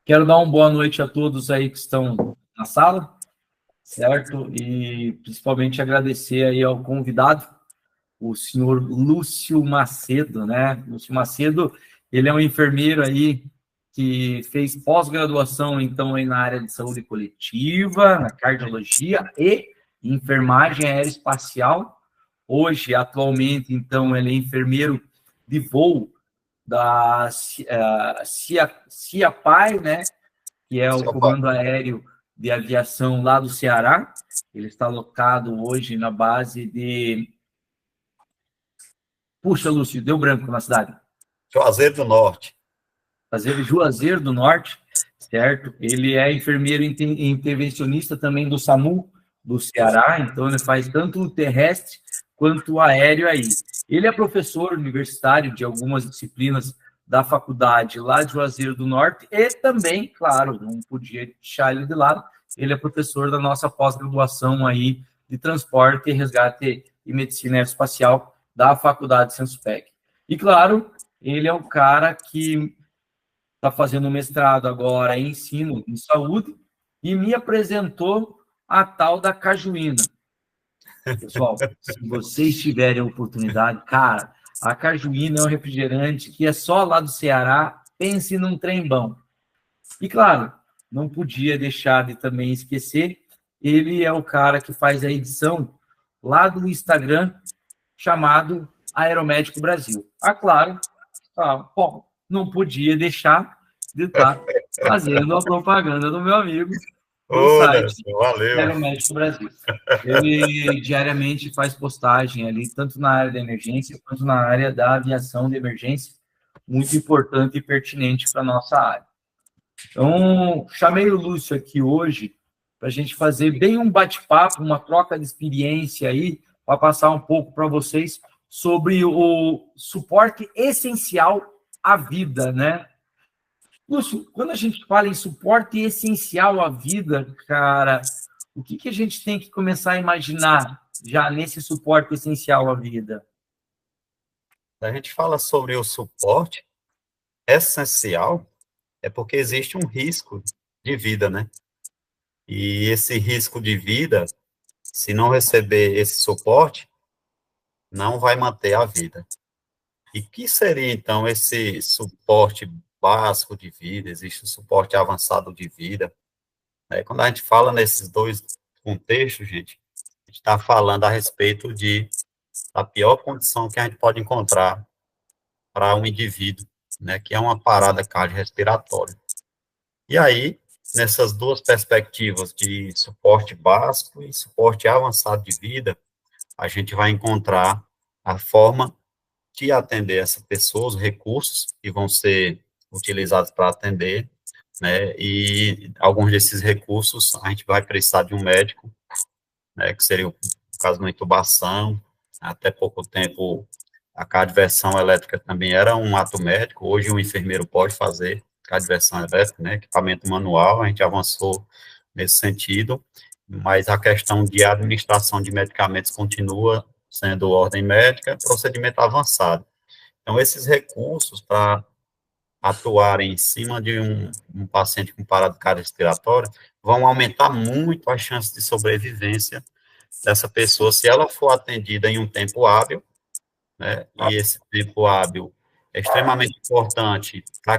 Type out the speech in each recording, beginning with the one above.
Quero dar uma boa noite a todos aí que estão na sala, certo? E principalmente agradecer aí ao convidado, o senhor Lúcio Macedo, né? Lúcio Macedo, ele é um enfermeiro aí que fez pós-graduação, então, aí na área de saúde coletiva, na cardiologia e enfermagem aeroespacial. Hoje, atualmente, então, ele é enfermeiro de voo da CIAPAI, né? Que é o Comando Aéreo de Aviação lá do Ceará. Ele está alocado hoje na base de... Puxa, Lúcio, deu branco na cidade. Juazeiro do Norte. Fazer Juazeiro do Norte, certo? Ele é enfermeiro intervencionista também do SAMU do Ceará, então ele faz tanto o terrestre quanto o aéreo aí. Ele é professor universitário de algumas disciplinas da faculdade lá de Juazeiro do Norte e também, claro, não podia deixar ele de lado, ele é professor da nossa pós-graduação aí de transporte, resgate e medicina aeroespacial da faculdade Senspec. E, claro, ele é o cara que está fazendo mestrado agora em ensino em saúde e me apresentou a tal da cajuína. Pessoal, se vocês tiverem a oportunidade, cara, a cajuína é um refrigerante que é só lá do Ceará, pense num trem bom. E, claro, não podia deixar de também esquecer, ele é o cara que faz a edição lá do Instagram, chamado Aeromédico Brasil. Ah, claro, bom, não podia deixar de estar fazendo a propaganda do meu amigo no Ô, site Nelson, valeu. Aeromédico Brasil. Ele diariamente faz postagem ali, tanto na área da emergência quanto na área da aviação de emergência, muito importante e pertinente para a nossa área. Então, chamei o Lúcio aqui hoje para a gente fazer bem um bate-papo, uma troca de experiência aí, para passar um pouco para vocês sobre o suporte essencial à vida, né? Lúcio, quando a gente fala em suporte essencial à vida, cara, o que a gente tem que começar a imaginar já nesse suporte essencial à vida? A gente fala sobre o suporte essencial, é porque existe um risco de vida, né? E esse risco de vida, se não receber esse suporte, não vai manter a vida. E que seria, então, esse suporte básico de vida? Existe o suporte avançado de vida, né? Quando a gente fala nesses dois contextos, gente, a gente está falando a respeito da pior condição que a gente pode encontrar para um indivíduo, né, que é uma parada cardiorrespiratória. E aí, nessas duas perspectivas de suporte básico e suporte avançado de vida, a gente vai encontrar a forma de atender essa pessoa, os recursos que vão ser utilizados para atender, né, e alguns desses recursos a gente vai precisar de um médico, né, que seria o caso de uma intubação, até pouco tempo a cardioversão elétrica também era um ato médico, hoje um enfermeiro pode fazer cardioversão elétrica, né, equipamento manual, a gente avançou nesse sentido, mas a questão de administração de medicamentos continua sendo ordem médica, procedimento avançado. Então, esses recursos para atuarem em cima de um paciente com parada cardiorrespiratória vão aumentar muito as chances de sobrevivência dessa pessoa, se ela for atendida em um tempo hábil, né, e esse tempo hábil é extremamente importante para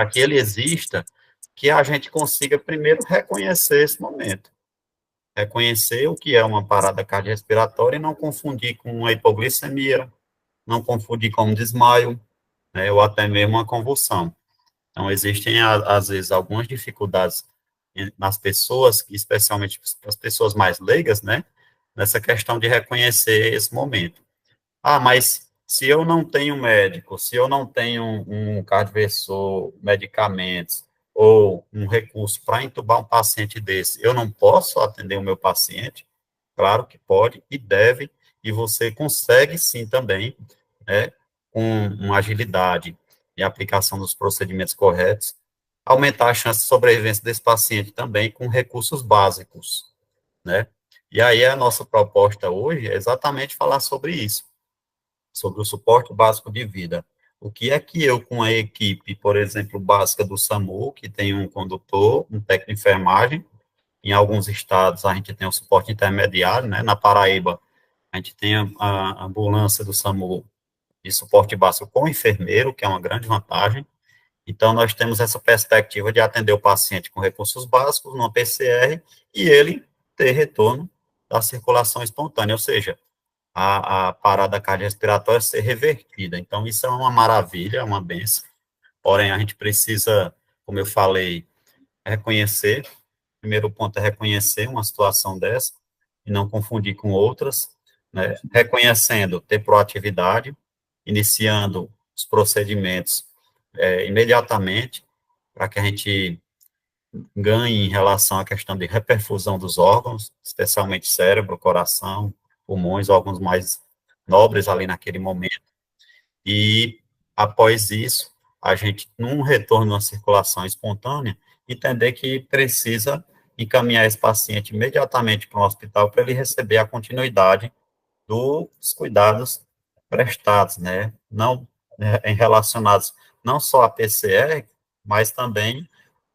que ele exista, que a gente consiga primeiro reconhecer esse momento, reconhecer o que é uma parada cardiorrespiratória e não confundir com uma hipoglicemia, não confundir com um desmaio, né, ou até mesmo uma convulsão. Então, existem, às vezes, algumas dificuldades nas pessoas, especialmente as pessoas mais leigas, né, nessa questão de reconhecer esse momento. Ah, mas se eu não tenho médico, se eu não tenho um cardioversor, medicamentos, ou um recurso para entubar um paciente desse, eu não posso atender o meu paciente? Claro que pode e deve, e você consegue sim também, né, com uma agilidade e aplicação dos procedimentos corretos, aumentar a chance de sobrevivência desse paciente também com recursos básicos, né? E aí a nossa proposta hoje é exatamente falar sobre isso, sobre o suporte básico de vida. O que é que eu, com a equipe, por exemplo, básica do SAMU, que tem um condutor, um técnico de enfermagem, em alguns estados a gente tem o suporte intermediário, né? Na Paraíba, a gente tem a ambulância do SAMU de suporte básico com enfermeiro, que é uma grande vantagem. Então, nós temos essa perspectiva de atender o paciente com recursos básicos, numa PCR, e ele ter retorno da circulação espontânea, ou seja, a parada cardiorrespiratória ser revertida. Então, isso é uma maravilha, é uma benção. Porém, a gente precisa, como eu falei, reconhecer. O primeiro ponto é reconhecer uma situação dessa e não confundir com outras, né? Reconhecendo, ter proatividade, iniciando os procedimentos imediatamente, para que a gente ganhe em relação à questão de reperfusão dos órgãos, especialmente cérebro, coração, pulmões, órgãos mais nobres ali naquele momento. E, após isso, a gente, num retorno à circulação espontânea, entender que precisa encaminhar esse paciente imediatamente para um hospital para ele receber a continuidade dos cuidados prestados, né? Não relacionados não só à PCR, mas também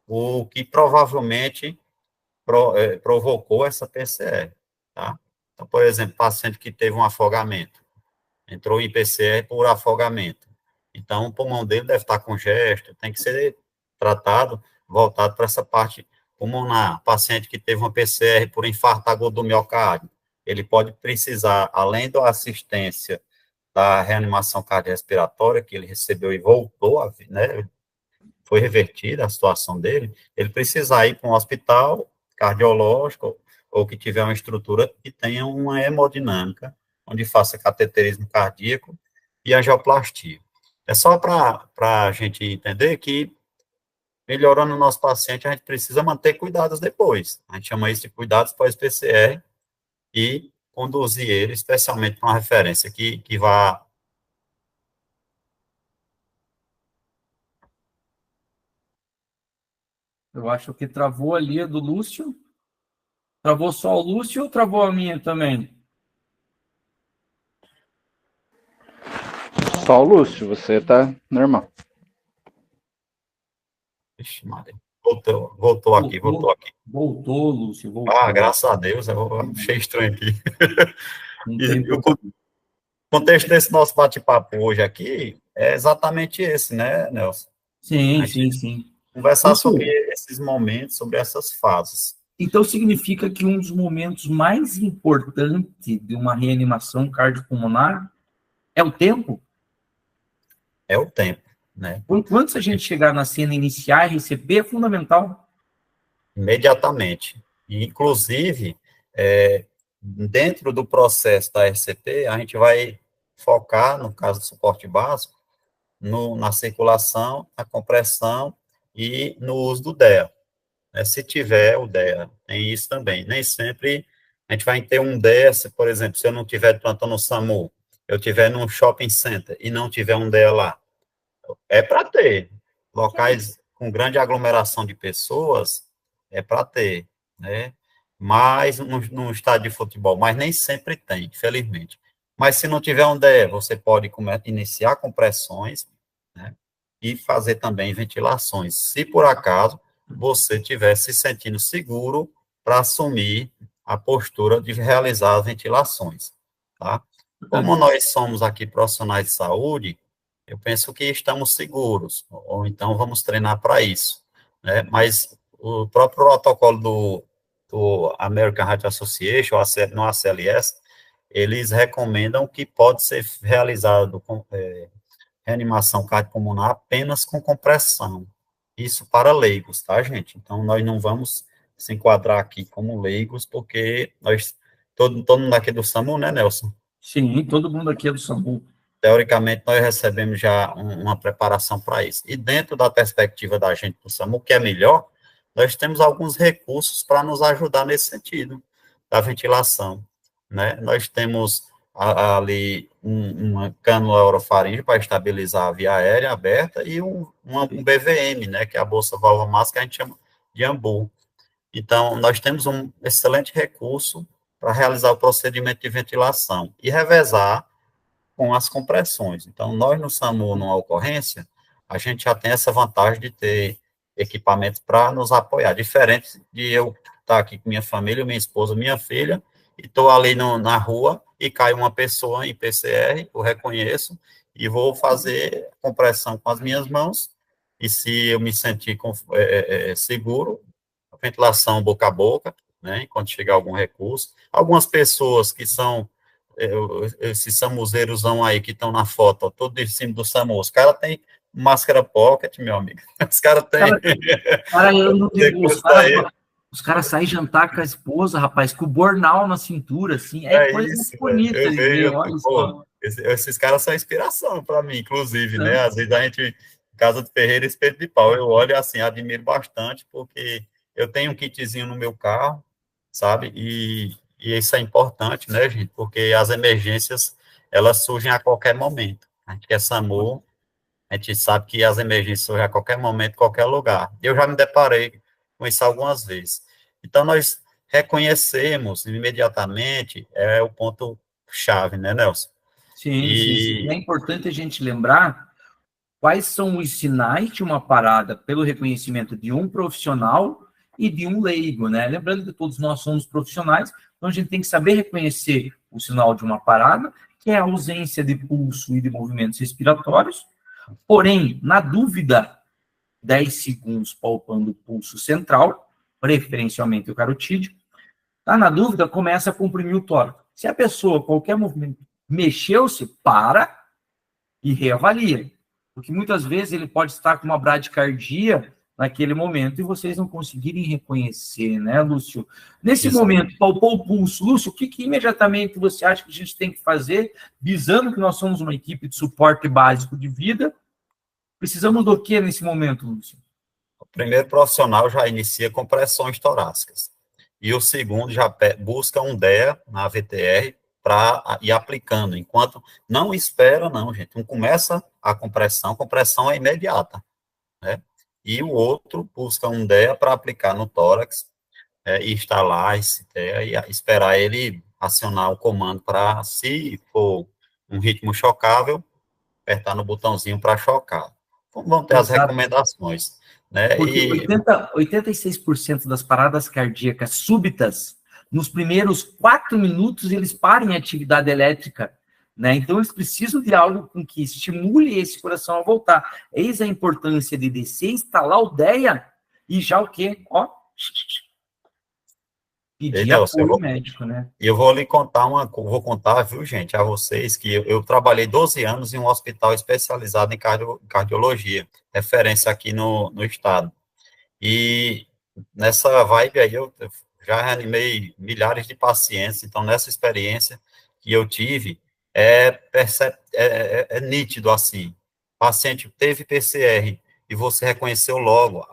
o que provavelmente provocou essa PCR, tá? Então, por exemplo, paciente que teve um afogamento, entrou em PCR por afogamento. Então, o pulmão dele deve estar congesto, tem que ser tratado, voltado para essa parte pulmonar. Paciente que teve uma PCR por infarto agudo do miocárdio, ele pode precisar, além da assistência da reanimação cardiorrespiratória que ele recebeu e voltou, né, foi revertida a situação dele, ele precisar ir para um hospital cardiológico ou que tiver uma estrutura que tenha uma hemodinâmica, onde faça cateterismo cardíaco e angioplastia. É só para a gente entender que, melhorando o nosso paciente, a gente precisa manter cuidados depois. A gente chama isso de cuidados pós-PCR e conduzir ele, especialmente para uma referência que vá. Eu acho que travou ali a do Lúcio. Travou só o Lúcio ou travou a minha também? Só o Lúcio, você tá normal. Ixi, Maria. Voltou aqui. Voltou, Lúcio, voltou. Ah, graças a Deus, eu achei estranho aqui. Não E tem o contexto desse nosso bate-papo hoje aqui é exatamente esse, né, Nelson? Sim, A gente sim. conversar Lúcio, sobre esses momentos, sobre essas fases. então significa que um dos momentos mais importantes de uma reanimação cardiopulmonar é o tempo? É o tempo, né? Quando a gente chegar na cena iniciar e receber, é fundamental. Imediatamente. E, inclusive, dentro do processo da RCP, a gente vai focar, no caso do suporte básico, na circulação, na compressão e no uso do DEA. Se tiver o DEA, tem isso também. Nem sempre a gente vai ter um DEA, por exemplo, se eu não tiver plantão no SAMU, eu tiver num shopping center e não tiver um DEA lá, é para ter. Locais com grande aglomeração de pessoas, é para ter, né? Mas no estádio de futebol, mas nem sempre tem, infelizmente. Mas se não tiver um DE, você pode iniciar compressões, né? E fazer também ventilações. Se por acaso você estiver se sentindo seguro para assumir a postura de realizar as ventilações, tá? Como nós somos aqui profissionais de saúde, eu penso que estamos seguros, ou então vamos treinar para isso, né? Mas o próprio protocolo do American Heart Association, no ACLS, eles recomendam que pode ser realizado com reanimação cardiopulmonar apenas com compressão. Isso para leigos, tá, gente? Então, nós não vamos se enquadrar aqui como leigos, porque todo mundo aqui do SAMU, né, Nelson? Sim, todo mundo aqui é do SAMU. Teoricamente, nós recebemos já uma preparação para isso. E dentro da perspectiva da gente do SAMU, que é melhor, nós temos alguns recursos para nos ajudar nesse sentido, da ventilação, né? Nós temos ali uma cânula orofaringe para estabilizar a via aérea aberta e um BVM, né, que é a bolsa válvula máxima, que a gente chama de AMBU. Então, nós temos um excelente recurso para realizar o procedimento de ventilação e revezar com as compressões. Então, nós no SAMU, numa ocorrência, a gente já tem essa vantagem de ter equipamentos para nos apoiar, diferente de eu estar aqui com minha família, minha esposa, minha filha, e estou ali na rua e cai uma pessoa em PCR, eu reconheço, e vou fazer compressão com as minhas mãos, e se eu me sentir seguro, ventilação boca a boca, né, enquanto chegar algum recurso. Algumas pessoas que são, esses samuzeiros aí que estão na foto, ó, todo em cima do SAMU, os caras têm máscara pocket, meu amigo, os caras têm... Os caras saem jantar com a esposa, rapaz, com o bornal na cintura, assim, coisa isso, bonita. Eu vejo, pô, esses caras são inspiração para mim, inclusive, né? Às vezes a gente, casa de ferreiro, espeto de pau, eu olho assim, admiro bastante, porque eu tenho um kitzinho no meu carro, sabe? E isso é importante, né, gente? Porque as emergências, elas surgem a qualquer momento. A gente que é SAMU, a gente sabe que as emergências surgem a qualquer momento, em qualquer lugar. Eu já me deparei com isso algumas vezes. Então, nós reconhecemos imediatamente, é o ponto-chave, né, Nelson? Sim. É importante a gente lembrar quais são os sinais de uma parada pelo reconhecimento de um profissional e de um leigo, né? Lembrando que todos nós somos profissionais, então a gente tem que saber reconhecer o sinal de uma parada, que é a ausência de pulso e de movimentos respiratórios. Porém, na dúvida, 10 segundos palpando o pulso central, preferencialmente o carotídeo. Tá na dúvida, começa a comprimir o tórax. Se a pessoa, qualquer movimento, mexeu-se, para e reavalia. Porque muitas vezes ele pode estar com uma bradicardia naquele momento e vocês não conseguirem reconhecer, né, Lúcio? Nesse momento, palpou o pulso. Lúcio, o que imediatamente você acha que a gente tem que fazer, visando que nós somos uma equipe de suporte básico de vida? Precisamos do que nesse momento, Lúcio? O primeiro profissional já inicia compressões torácicas. E o segundo já busca um DEA na VTR para ir aplicando, enquanto não espera, não, gente. Um começa a compressão é imediata, né? E o outro busca um DEA para aplicar no tórax, e instalar esse DEA e esperar ele acionar o comando para, se for um ritmo chocável, apertar no botãozinho para chocar. Então, vão ter as recomendações, né? Porque 86% das paradas cardíacas súbitas, nos primeiros 4 minutos, eles param em atividade elétrica, né? Então, eles precisam de algo com que estimule esse coração a voltar. Eis a importância de descer, instalar o DEA e já o quê? Ó, pedir apoio médico, né? E eu vou lhe contar vou contar, viu, gente, a vocês, que eu trabalhei 12 anos em um hospital especializado em cardiologia, referência aqui no estado. E nessa vibe aí, eu já reanimei milhares de pacientes, então nessa experiência que eu tive, é nítido assim. O paciente teve PCR e você reconheceu logo,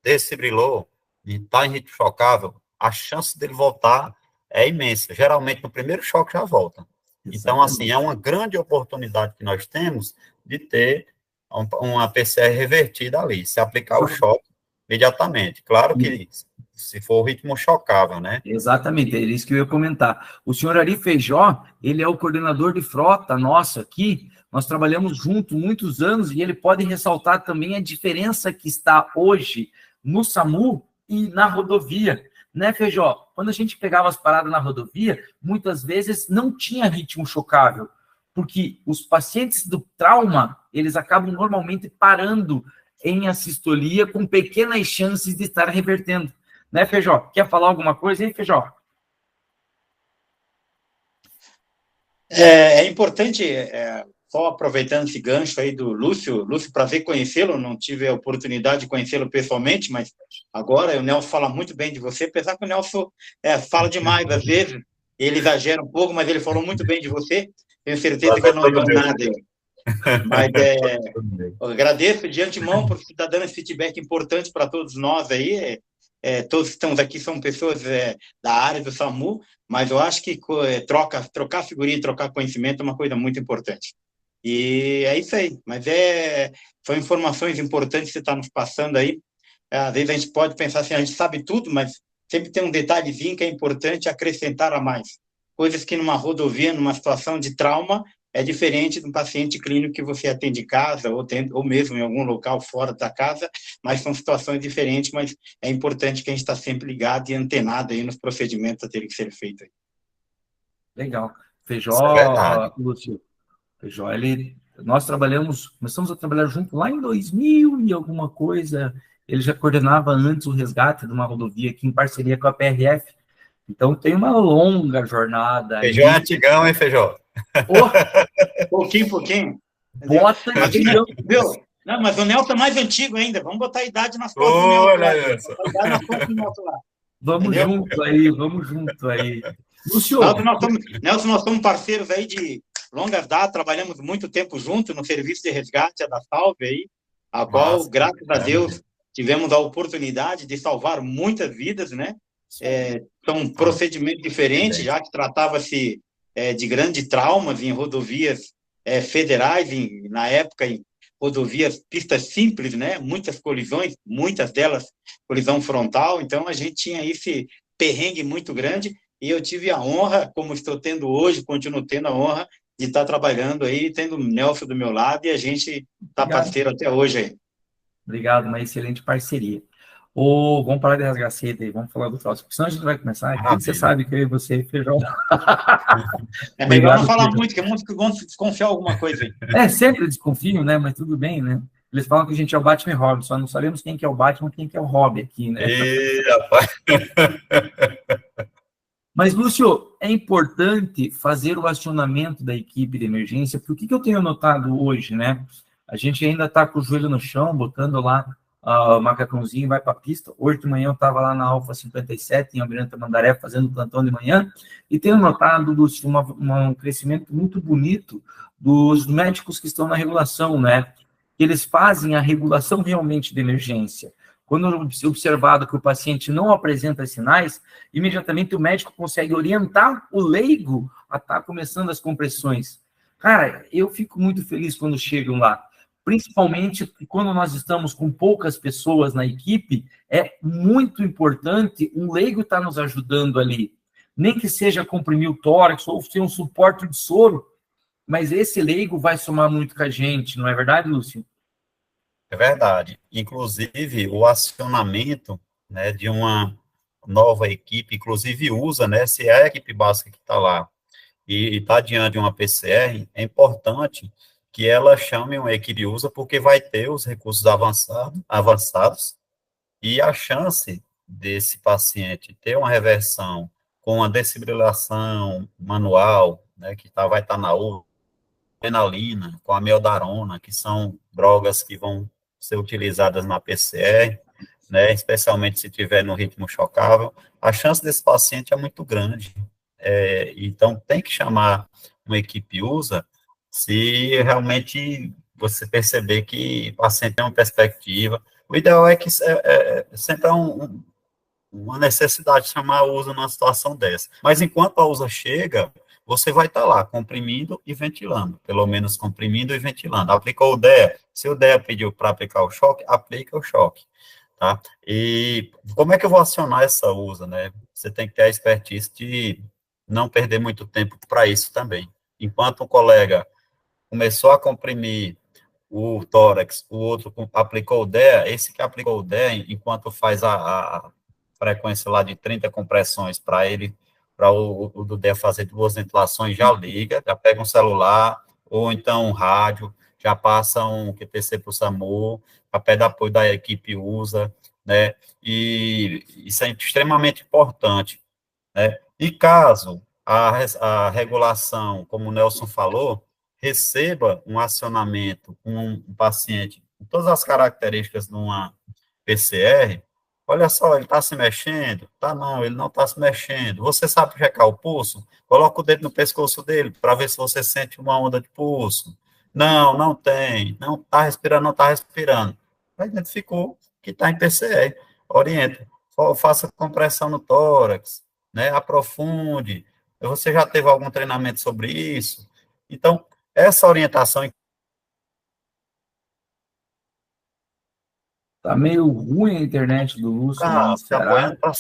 desfibrilou e está em ritmo chocável, a chance dele voltar é imensa. Geralmente, no primeiro choque já volta. Então, assim, é uma grande oportunidade que nós temos de ter uma PCR revertida ali, se aplicar o choque imediatamente. Claro que se for o ritmo chocável, né? Exatamente, é isso que eu ia comentar. O senhor Ari Feijó, ele é o coordenador de frota nosso aqui, nós trabalhamos junto muitos anos e ele pode ressaltar também a diferença que está hoje no SAMU e na rodovia. Né, Feijó? Quando a gente pegava as paradas na rodovia, muitas vezes não tinha ritmo chocável, porque os pacientes do trauma, eles acabam normalmente parando em assistolia com pequenas chances de estar revertendo. Né, Feijó? Quer falar alguma coisa aí, Feijó? É importante, só aproveitando esse gancho aí do Lúcio, prazer conhecê-lo, não tive a oportunidade de conhecê-lo pessoalmente, mas agora o Nelson fala muito bem de você, apesar que o Nelson fala demais às vezes, ele exagera um pouco, mas ele falou muito bem de você, tenho certeza que eu não digo nada. Mas eu agradeço de antemão por você estar dando esse feedback importante para todos nós aí, todos que estamos aqui são pessoas da área do SAMU, mas eu acho que trocar figurinha, trocar conhecimento é uma coisa muito importante. E é isso aí, mas são informações importantes que você está nos passando aí. Às vezes a gente pode pensar assim, a gente sabe tudo, mas sempre tem um detalhezinho que é importante acrescentar a mais. Coisas que numa rodovia, numa situação de trauma, é diferente de um paciente clínico que você atende em casa ou mesmo em algum local fora da casa, mas são situações diferentes, mas é importante que a gente está sempre ligado e antenado aí nos procedimentos a terem que ser feitos. Legal. Isso é verdade. Feijó, Lúcio, Feijó, nós começamos a trabalhar junto lá em 2000 e alguma coisa. Ele já coordenava antes o resgate de uma rodovia aqui em parceria com a PRF. Então tem uma longa jornada aí. Feijó é antigão, hein, Feijó? Pouquinho. Bota antigão. Viu? Não, mas o Nelson é mais antigo ainda. Vamos botar a idade nas costas do Nelson. Vamos junto aí. Lúcio. Nelson, nós somos parceiros aí de longas datas, trabalhamos muito tempo juntos no serviço de resgate da Salve aí, a qual, graças a Deus, tivemos a oportunidade de salvar muitas vidas, né? São procedimentos diferentes, já que tratava-se de grandes traumas em rodovias federais, na época em rodovias, pistas simples, né? Muitas colisões, muitas delas colisão frontal, então a gente tinha esse perrengue muito grande e eu tive a honra, como estou tendo hoje, continuo tendo a honra de estar trabalhando aí, tendo o Nelson do meu lado e a gente está parceiro até hoje aí. Obrigado, uma excelente parceria. Vamos parar de rasgar cedo aí, vamos falar do próximo, porque senão a gente vai começar. Você sabe que eu e você, Feijão. É melhor não falar muito, que é muito que vão desconfiar alguma coisa aí. Sempre desconfio, né? Mas tudo bem, né? Eles falam que a gente é o Batman e Robin, só não sabemos quem que é o Batman e quem que é o Robin aqui, né? Rapaz. Mas, Lúcio, é importante fazer o acionamento da equipe de emergência, porque o que eu tenho notado hoje, né? A gente ainda está com o joelho no chão, botando lá o macacãozinho e vai para a pista. Hoje de manhã eu estava lá na Alfa 57, em Almirante Tamandaré, fazendo plantão de manhã, e tenho notado, Lúcio, um crescimento muito bonito dos médicos que estão na regulação, né? Eles fazem a regulação realmente de emergência. Quando observado que o paciente não apresenta sinais, imediatamente o médico consegue orientar o leigo a estar começando as compressões. Cara, eu fico muito feliz quando chegam lá, principalmente quando nós estamos com poucas pessoas na equipe, é muito importante um leigo estar nos ajudando ali, nem que seja comprimir o tórax ou ser um suporte de soro, mas esse leigo vai somar muito com a gente, não é verdade, Lúcio? É verdade. Inclusive, o acionamento, né, de uma nova equipe, inclusive usa, né, se é a equipe básica que está lá e está diante de uma PCR, é importante que ela chame uma equipe usa, porque vai ter os recursos avançados e a chance desse paciente ter uma reversão com a desfibrilação manual, né, que vai estar na UTI, adrenalina, com a meldarona, que são drogas que vão ser utilizadas na PCR, né, especialmente se tiver no ritmo chocável, a chance desse paciente é muito grande. Então, tem que chamar uma equipe usa se realmente você perceber que o paciente tem uma perspectiva. O ideal é que sempre há uma necessidade de chamar a usa numa situação dessa. Mas enquanto a usa chega, você vai estar lá comprimindo e ventilando, pelo menos comprimindo e ventilando. Aplicou o DEA, se o DEA pediu para aplicar o choque, aplica o choque, tá? E como é que eu vou acionar essa usa, né? Você tem que ter a expertise de não perder muito tempo para isso também. Enquanto o colega começou a comprimir o tórax, o outro aplicou o DEA, esse que aplicou o DEA, enquanto faz a frequência lá de 30 compressões para ele, para o do DEA fazer 2 ventilações, já liga, já pega um celular, ou então um rádio, já passa um QTC para o SAMU, a pé de apoio da equipe usa, né, e isso é extremamente importante, né, e caso a regulação, como o Nelson falou, receba um acionamento com um paciente com todas as características de uma PCR, olha só, ele está se mexendo? Tá, não, ele não está se mexendo. Você sabe checar o pulso? Coloca o dedo no pescoço dele para ver se você sente uma onda de pulso. Não, não tem. Não está respirando, não está respirando. Identificou que está em PCR. Orienta. Faça compressão no tórax, né? Aprofunde. Você já teve algum treinamento sobre isso? Então, essa orientação. Tá meio ruim a internet do Lúcio lá no Se Ceará. apoiando para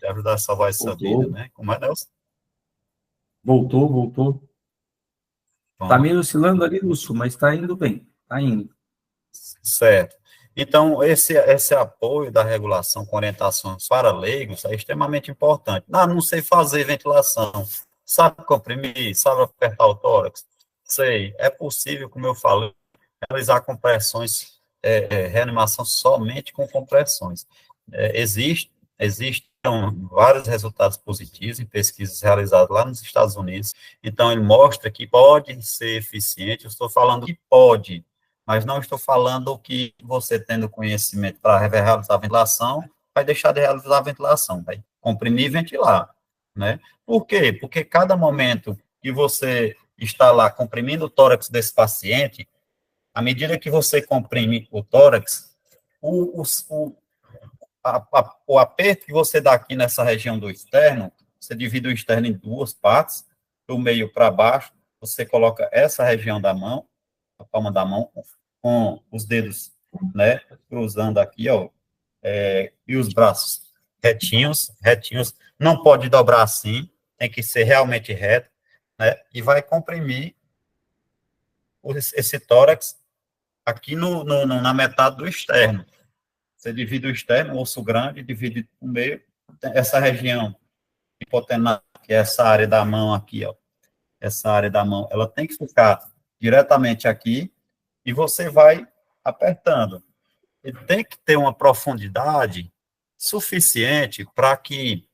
ajudar a salvar essa vida, né? Como é, Nelson? Voltou. Está meio oscilando ali, Lúcio, mas está indo bem, está indo. Certo. Então, esse apoio da regulação com orientações para leigos é extremamente importante. Não sei fazer ventilação, sabe comprimir, sabe apertar o tórax? Sei, é possível, como eu falei, realizar compressões, reanimação somente com compressões. Existem vários resultados positivos em pesquisas realizadas lá nos Estados Unidos, então ele mostra que pode ser eficiente, eu estou falando que pode, mas não estou falando que você tendo conhecimento para realizar a ventilação, vai deixar de realizar a ventilação, vai comprimir e ventilar, né? Por quê? Porque cada momento que você está lá comprimindo o tórax desse paciente, à medida que você comprime o tórax, o aperto que você dá aqui nessa região do externo, você divide o externo em duas partes, do meio para baixo, você coloca essa região da mão, a palma da mão, com os dedos, né, cruzando aqui, ó, e os braços retinhos, não pode dobrar assim, tem que ser realmente reto, né, e vai comprimir esse tórax aqui na metade do externo. Você divide o externo, o osso grande, divide no meio, essa região hipotenar, que é essa área da mão aqui, ó, essa área da mão, ela tem que ficar diretamente aqui, e você vai apertando. Ele tem que ter uma profundidade suficiente para que,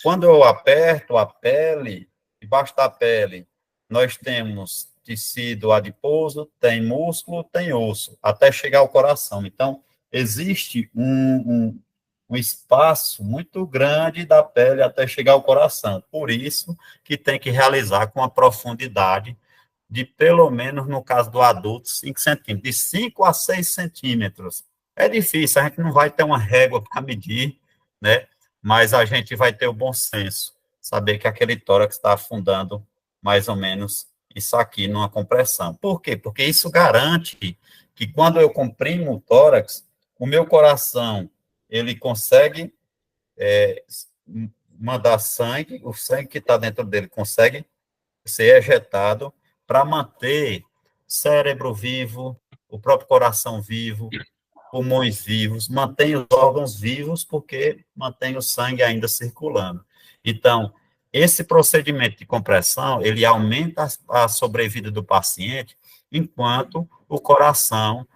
quando eu aperto a pele, debaixo da pele, nós temos tecido adiposo, tem músculo, tem osso, até chegar ao coração. Então, existe um espaço muito grande da pele até chegar ao coração. Por isso que tem que realizar com a profundidade de, pelo menos, no caso do adulto, 5 centímetros, de 5 a 6 centímetros. É difícil, a gente não vai ter uma régua para medir, né? Mas a gente vai ter o bom senso, saber que aquele tórax está afundando mais ou menos isso aqui numa compressão. Por quê? Porque isso garante que quando eu comprimo o tórax, o meu coração, ele consegue mandar sangue, o sangue que está dentro dele consegue ser ejetado para manter cérebro vivo, o próprio coração vivo, pulmões vivos, mantém os órgãos vivos, porque mantém o sangue ainda circulando. Então, esse procedimento de compressão, ele aumenta a sobrevida do paciente, enquanto o coração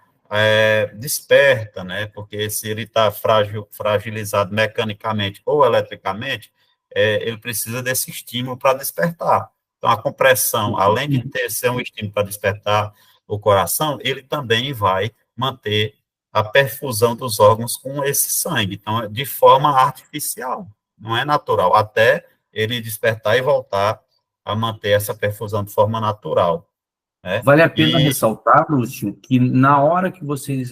desperta, né? Porque se ele está fragilizado mecanicamente ou eletricamente, ele precisa desse estímulo para despertar. Então, a compressão, além de ser um estímulo para despertar o coração, ele também vai manter a perfusão dos órgãos com esse sangue. Então, de forma artificial, não é natural, até ele despertar e voltar a manter essa perfusão de forma natural. Né? Vale a pena ressaltar, Lúcio, que na hora que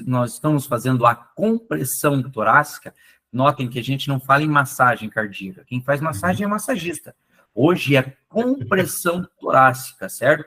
nós estamos fazendo a compressão torácica, notem que a gente não fala em massagem cardíaca. Quem faz massagem é massagista. Hoje é compressão torácica, certo?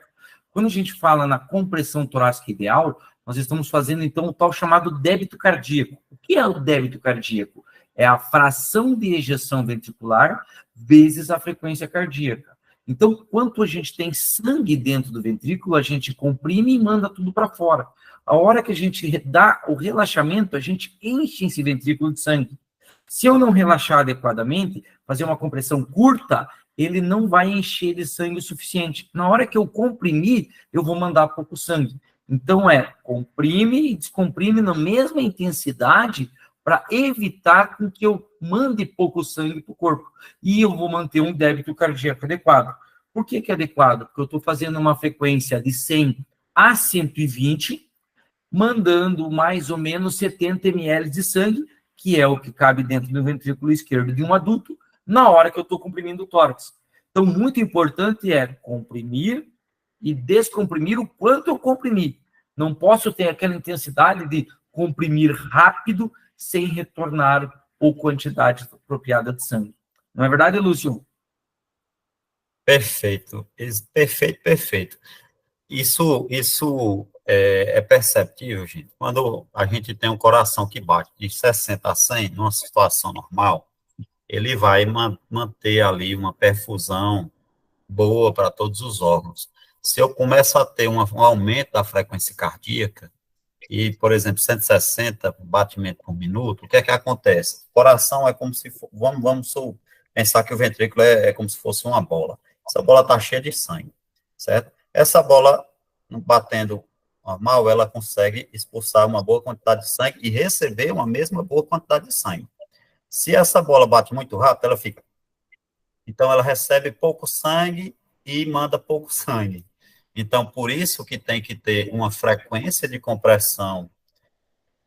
Quando a gente fala na compressão torácica ideal, nós estamos fazendo, então, o tal chamado débito cardíaco. O que é o débito cardíaco? É a fração de ejeção ventricular vezes a frequência cardíaca. Então, quanto a gente tem sangue dentro do ventrículo, a gente comprime e manda tudo para fora. A hora que a gente dá o relaxamento, a gente enche esse ventrículo de sangue. Se eu não relaxar adequadamente, fazer uma compressão curta, ele não vai encher de sangue o suficiente. Na hora que eu comprimir, eu vou mandar pouco sangue. Então, comprime e descomprime na mesma intensidade para evitar com que eu mande pouco sangue para o corpo. E eu vou manter um débito cardíaco adequado. Por que é adequado? Porque eu estou fazendo uma frequência de 100 a 120, mandando mais ou menos 70 ml de sangue, que é o que cabe dentro do ventrículo esquerdo de um adulto, na hora que eu estou comprimindo o tórax. Então, muito importante é comprimir e descomprimir o quanto eu comprimir. Não posso ter aquela intensidade de comprimir rápido sem retornar ou quantidade apropriada de sangue. Não é verdade, Lúcio? Perfeito. Perfeito. Isso é perceptível, gente. Quando a gente tem um coração que bate de 60 a 100, numa situação normal, ele vai manter ali uma perfusão boa para todos os órgãos. Se eu começo a ter um aumento da frequência cardíaca, e, por exemplo, 160 batimentos por minuto, o que é que acontece? O coração é como se, vamos pensar que o ventrículo é como se fosse uma bola. Essa bola está cheia de sangue, certo? Essa bola, batendo normal, ela consegue expulsar uma boa quantidade de sangue e receber uma mesma boa quantidade de sangue. Se essa bola bate muito rápido, ela fica... Então, ela recebe pouco sangue e manda pouco sangue. Então, por isso que tem que ter uma frequência de compressão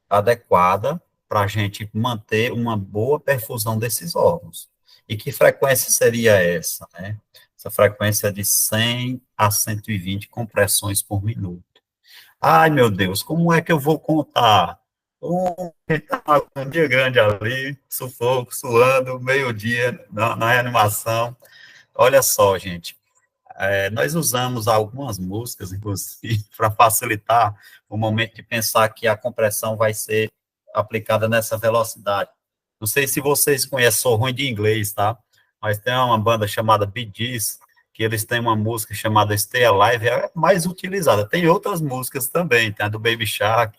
adequada para a gente manter uma boa perfusão desses órgãos. E que frequência seria essa, né? Essa frequência de 100 a 120 compressões por minuto. Ai, meu Deus, como é que eu vou contar? Um dia grande ali, sufoco, suando, meio-dia na reanimação. Olha só, gente, nós usamos algumas músicas, inclusive, para facilitar o momento de pensar que a compressão vai ser aplicada nessa velocidade. Não sei se vocês conhecem, sou ruim de inglês, tá? Mas tem uma banda chamada Bee Gees, que eles têm uma música chamada Stay Alive, é a mais utilizada. Tem outras músicas também, tem a do Baby Shark,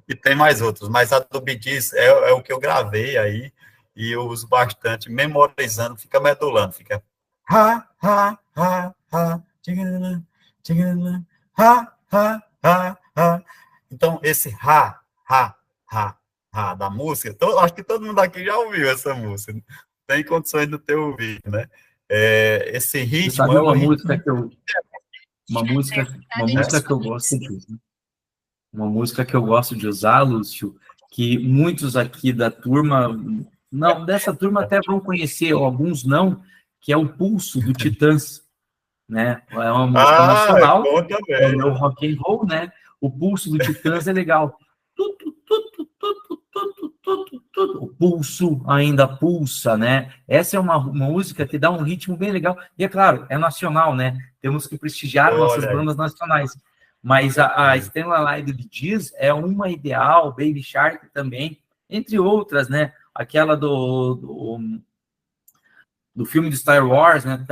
e tem mais outras, mas a do Bee Gees é o que eu gravei aí, e eu uso bastante, memorizando, fica medulando, fica ha, ha, ha, ha, tchigana, tchigana, ha, ha, ha, ha. Então, esse ha, ha, ha, ha da música, acho que todo mundo aqui já ouviu essa música, tem condições de ter ouvido, né? Esse ritmo... Você sabe uma música que eu... Uma música que eu gosto de... Uma música que eu gosto de usar, Lúcio, que muitos aqui da turma... Não, dessa turma até vão conhecer, alguns não, que é o Pulso, do Titãs, né? É uma música nacional, é o meu rock and roll, né? O Pulso do Titãs é legal. O pulso ainda pulsa, né? Essa é uma música que dá um ritmo bem legal. E é claro, é nacional, né? Temos que prestigiar nossas bandas nacionais. Mas a Estrela Live de Diz é uma ideal, Baby Shark também, entre outras, né? Aquela do filme de Star Wars, né?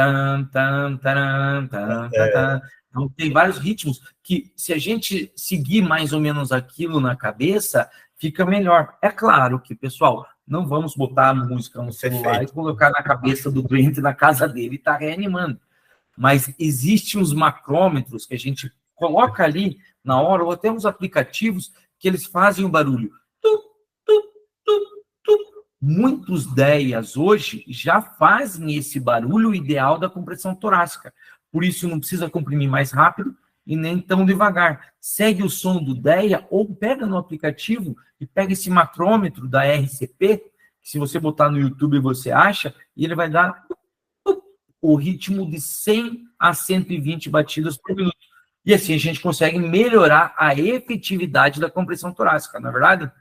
Então, tem vários ritmos que, se a gente seguir mais ou menos aquilo na cabeça, fica melhor. É claro que, pessoal, não vamos botar a música no celular e colocar na cabeça do doente na casa dele e tá reanimando. Mas existem uns macrômetros que a gente coloca ali na hora, ou até uns aplicativos que eles fazem o barulho. Muitos DEAs hoje já fazem esse barulho ideal da compressão torácica. Por isso, não precisa comprimir mais rápido e nem tão devagar. Segue o som do DEA ou pega no aplicativo e pega esse macrômetro da RCP, que se você botar no YouTube você acha, e ele vai dar o ritmo de 100 a 120 batidas por minuto. E assim a gente consegue melhorar a efetividade da compressão torácica, não é verdade?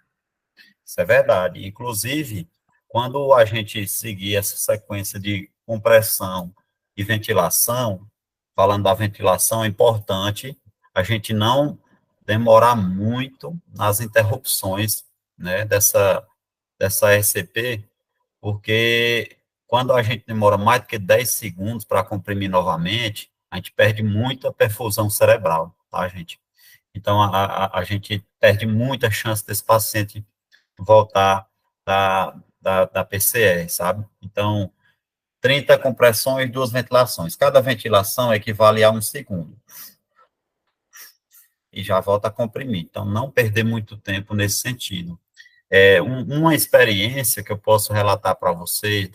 Isso é verdade. Inclusive, quando a gente seguir essa sequência de compressão e ventilação, falando da ventilação, é importante a gente não demorar muito nas interrupções, né, dessa RCP, porque quando a gente demora mais do que 10 segundos para comprimir novamente, a gente perde muita perfusão cerebral, tá, gente? Então, a gente perde muita chance desse paciente voltar da PCR, sabe? Então, 30 compressões, 2 ventilações. Cada ventilação equivale a 1 segundo. E já volta a comprimir. Então, não perder muito tempo nesse sentido. Uma experiência que eu posso relatar para vocês,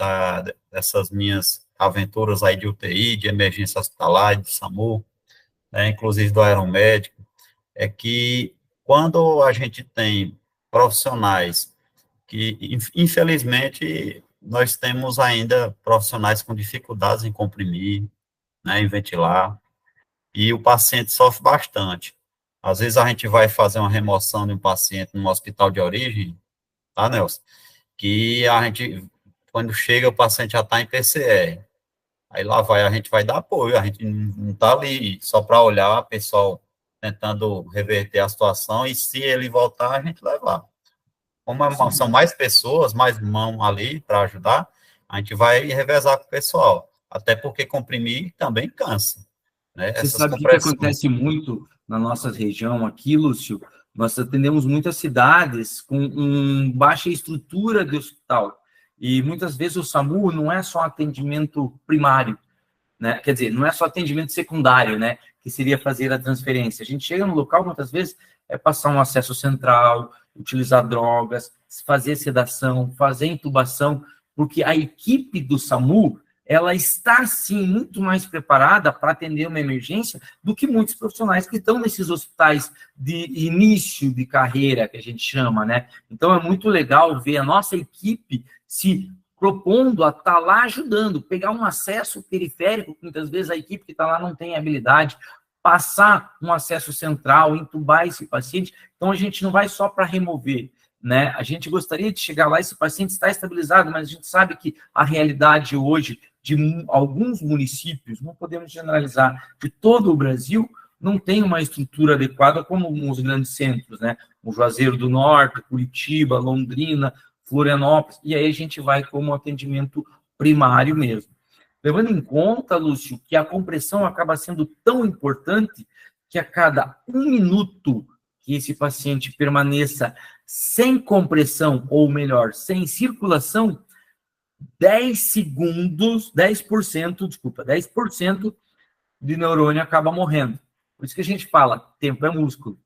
dessas minhas aventuras aí de UTI, de emergência hospitalar, de SAMU, né, inclusive do aeromédico, é que quando a gente tem profissionais que, infelizmente, nós temos ainda profissionais com dificuldades em comprimir, né, em ventilar, e o paciente sofre bastante. Às vezes a gente vai fazer uma remoção de um paciente no hospital de origem, tá, Nelson? Que a gente, quando chega, o paciente já está em PCR. Aí lá a gente vai dar apoio, a gente não está ali só para olhar, pessoal tentando reverter a situação, e se ele voltar, a gente levar. Como são mais pessoas, mais mão ali para ajudar, a gente vai revezar com o pessoal. Até porque comprimir também cansa, né? Você Essas sabe o que compressões. acontece muito na nossa região aqui, Lúcio? Nós atendemos muitas cidades com baixa estrutura de hospital. E muitas vezes o SAMU não é só atendimento primário, né? Quer dizer, não é só atendimento secundário, né? Que seria fazer a transferência. A gente chega no local, muitas vezes, é passar um acesso central, utilizar drogas, fazer sedação, fazer intubação, porque a equipe do SAMU, ela está, sim, muito mais preparada para atender uma emergência do que muitos profissionais que estão nesses hospitais de início de carreira, que a gente chama, né? Então, é muito legal ver a nossa equipe se propondo a estar lá ajudando, pegar um acesso periférico, que muitas vezes a equipe que está lá não tem habilidade, passar um acesso central, entubar esse paciente. Então, a gente não vai só para remover, né? A gente gostaria de chegar lá, esse paciente está estabilizado, mas a gente sabe que a realidade hoje de alguns municípios, não podemos generalizar, de todo o Brasil, não tem uma estrutura adequada como os grandes centros, né? O Juazeiro do Norte, Curitiba, Londrina, Florianópolis, e aí a gente vai como atendimento primário mesmo. Levando em conta, Lúcio, que a compressão acaba sendo tão importante que a cada 1 minuto que esse paciente permaneça sem compressão, ou melhor, sem circulação, 10% de neurônio acaba morrendo. Por isso que a gente fala, tempo é músculo.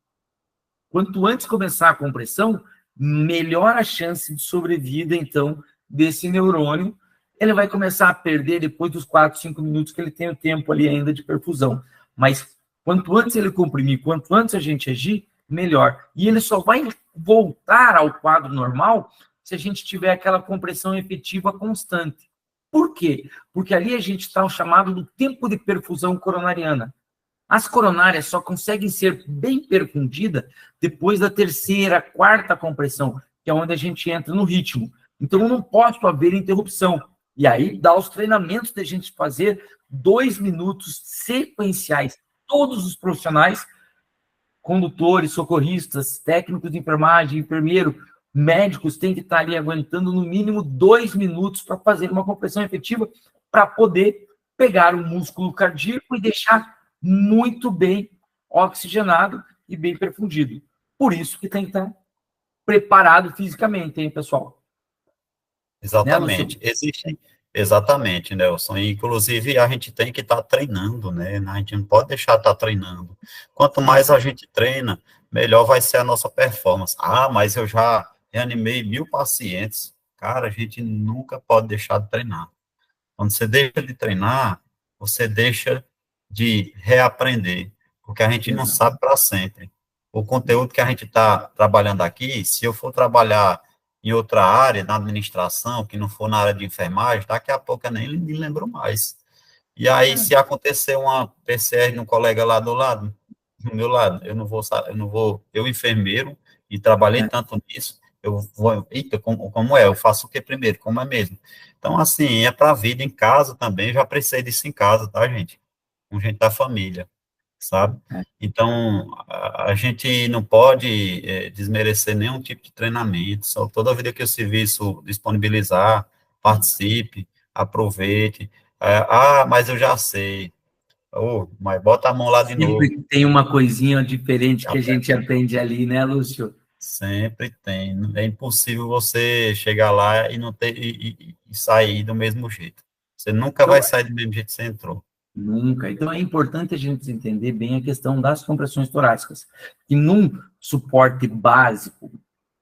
Quanto antes começar a compressão, melhor a chance de sobrevida, então, desse neurônio. Ele vai começar a perder depois dos 4, 5 minutos que ele tem o tempo ali ainda de perfusão. Mas quanto antes ele comprimir, quanto antes a gente agir, melhor. E ele só vai voltar ao quadro normal se a gente tiver aquela compressão efetiva constante. Por quê? Porque ali a gente está o chamado do tempo de perfusão coronariana. As coronárias só conseguem ser bem perfundidas depois da 3ª, 4ª compressão, que é onde a gente entra no ritmo. Então, não pode haver interrupção. E aí, dá os treinamentos de a gente fazer 2 minutos sequenciais. Todos os profissionais, condutores, socorristas, técnicos de enfermagem, enfermeiro, médicos, têm que estar ali aguentando no mínimo 2 minutos para fazer uma compressão efetiva para poder pegar o músculo cardíaco e deixar muito bem oxigenado e bem perfundido. Por isso que tem que estar preparado fisicamente, hein, pessoal? Exatamente. Existem, exatamente, Nelson. E, inclusive, a gente tem que estar treinando, né? A gente não pode deixar de estar treinando. Quanto mais a gente treina, melhor vai ser a nossa performance. Ah, mas eu já reanimei 1000 pacientes. Cara, a gente nunca pode deixar de treinar. Quando você deixa de treinar, você deixa de reaprender, porque a gente não sabe para sempre. O conteúdo que a gente está trabalhando aqui, se eu for trabalhar em outra área, na administração, que não for na área de enfermagem, daqui a pouco eu nem me lembro mais. E aí, se acontecer uma PCR no colega lá do lado, do meu lado, eu não vou, eu enfermeiro, e trabalhei tanto nisso, eu vou, eita, como é? Eu faço o que primeiro? Como é mesmo? Então, assim, é para a vida em casa também, já precisei disso em casa, tá, gente? Com gente da família, sabe? Então, a gente não pode desmerecer nenhum tipo de treinamento, só toda vida que o serviço disponibilizar, participe, aproveite. Mas eu já sei. Mas bota a mão lá de novo. Sempre tem uma coisinha diferente que a gente aprende ali, né, Lúcio? Sempre tem. É impossível você chegar lá e não ter e sair do mesmo jeito. Você nunca vai sair do mesmo jeito que você entrou. Nunca. Então, é importante a gente entender bem a questão das compressões torácicas. E num suporte básico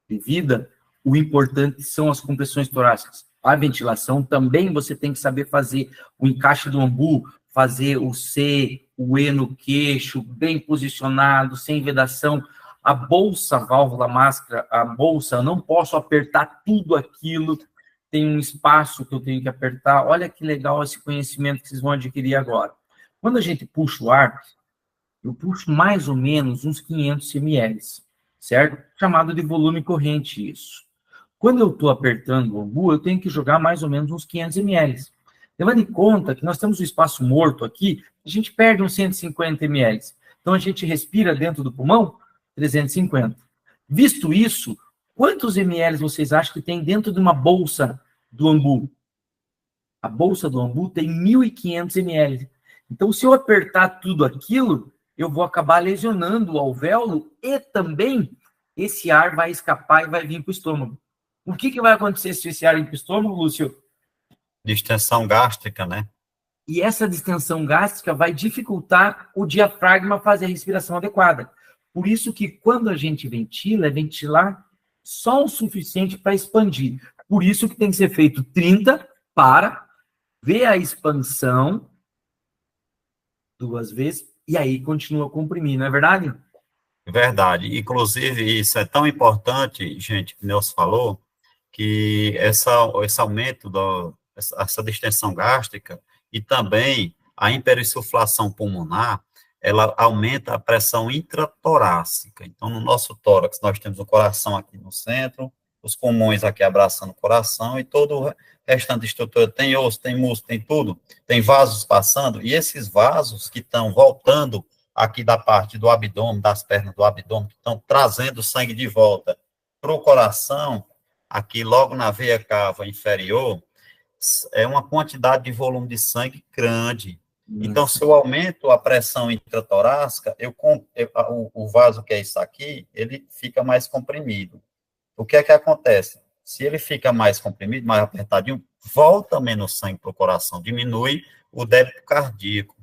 de vida, o importante são as compressões torácicas. A ventilação também você tem que saber fazer o encaixe do ambu, fazer o C, o E no queixo, bem posicionado, sem vedação. A bolsa, a válvula máscara, a bolsa, eu não posso apertar tudo aquilo, tem um espaço que eu tenho que apertar. Olha que legal esse conhecimento que vocês vão adquirir agora. Quando a gente puxa o ar, eu puxo mais ou menos uns 500 ml, certo? Chamado de volume corrente isso. Quando eu estou apertando o ambu, eu tenho que jogar mais ou menos uns 500 ml. Levando em conta que nós temos um espaço morto aqui, a gente perde uns 150 ml. Então, a gente respira dentro do pulmão 350. Visto isso, quantos ml vocês acham que tem dentro de uma bolsa do ambu? A bolsa do ambu tem 1.500 ml. Então, se eu apertar tudo aquilo, eu vou acabar lesionando o alvéolo e também esse ar vai escapar e vai vir para o estômago. O que vai acontecer se esse ar ir para o estômago, Lúcio? Distensão gástrica, né? E essa distensão gástrica vai dificultar o diafragma fazer a respiração adequada. Por isso que quando a gente ventila, é ventilar só o suficiente para expandir. Por isso que tem que ser feito 30 para ver a expansão 2 vezes e aí continua a comprimir, não é verdade? Verdade. Inclusive, isso é tão importante, gente, que o Nelson falou, que esse aumento, essa distensão gástrica e também a hiperinsuflação pulmonar, ela aumenta a pressão intratorácica. Então, no nosso tórax, nós temos o coração aqui no centro, os pulmões aqui abraçando o coração e todo o restante da estrutura tem osso, tem músculo, tem tudo, tem vasos passando, e esses vasos que estão voltando aqui da parte do abdômen, das pernas do abdômen, que estão trazendo o sangue de volta para o coração, aqui logo na veia cava inferior, é uma quantidade de volume de sangue grande. Então, se eu aumento a pressão intratorácica, o vaso que é isso aqui, ele fica mais comprimido. O que é que acontece? Se ele fica mais comprimido, mais apertadinho, volta menos sangue para o coração, diminui o débito cardíaco.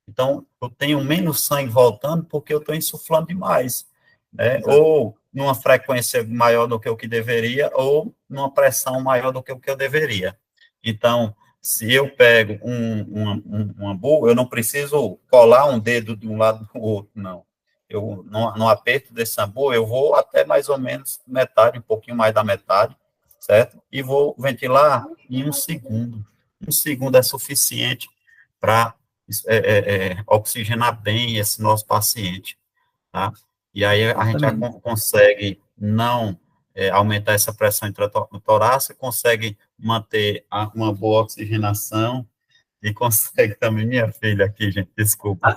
Então, eu tenho menos sangue voltando porque eu estou insuflando demais, né? Ou numa frequência maior do que o que deveria, ou numa pressão maior do que o que eu deveria. Então, se eu pego uma bula, eu não preciso colar um dedo de um lado do outro, não. Eu, no aperto desse ambu, eu vou até mais ou menos metade, um pouquinho mais da metade, certo? E vou ventilar em 1 segundo. 1 segundo é suficiente para oxigenar bem esse nosso paciente, tá? E aí a gente já consegue não aumentar essa pressão intratorácica, consegue manter uma boa oxigenação e consegue também, minha filha aqui, gente, desculpa.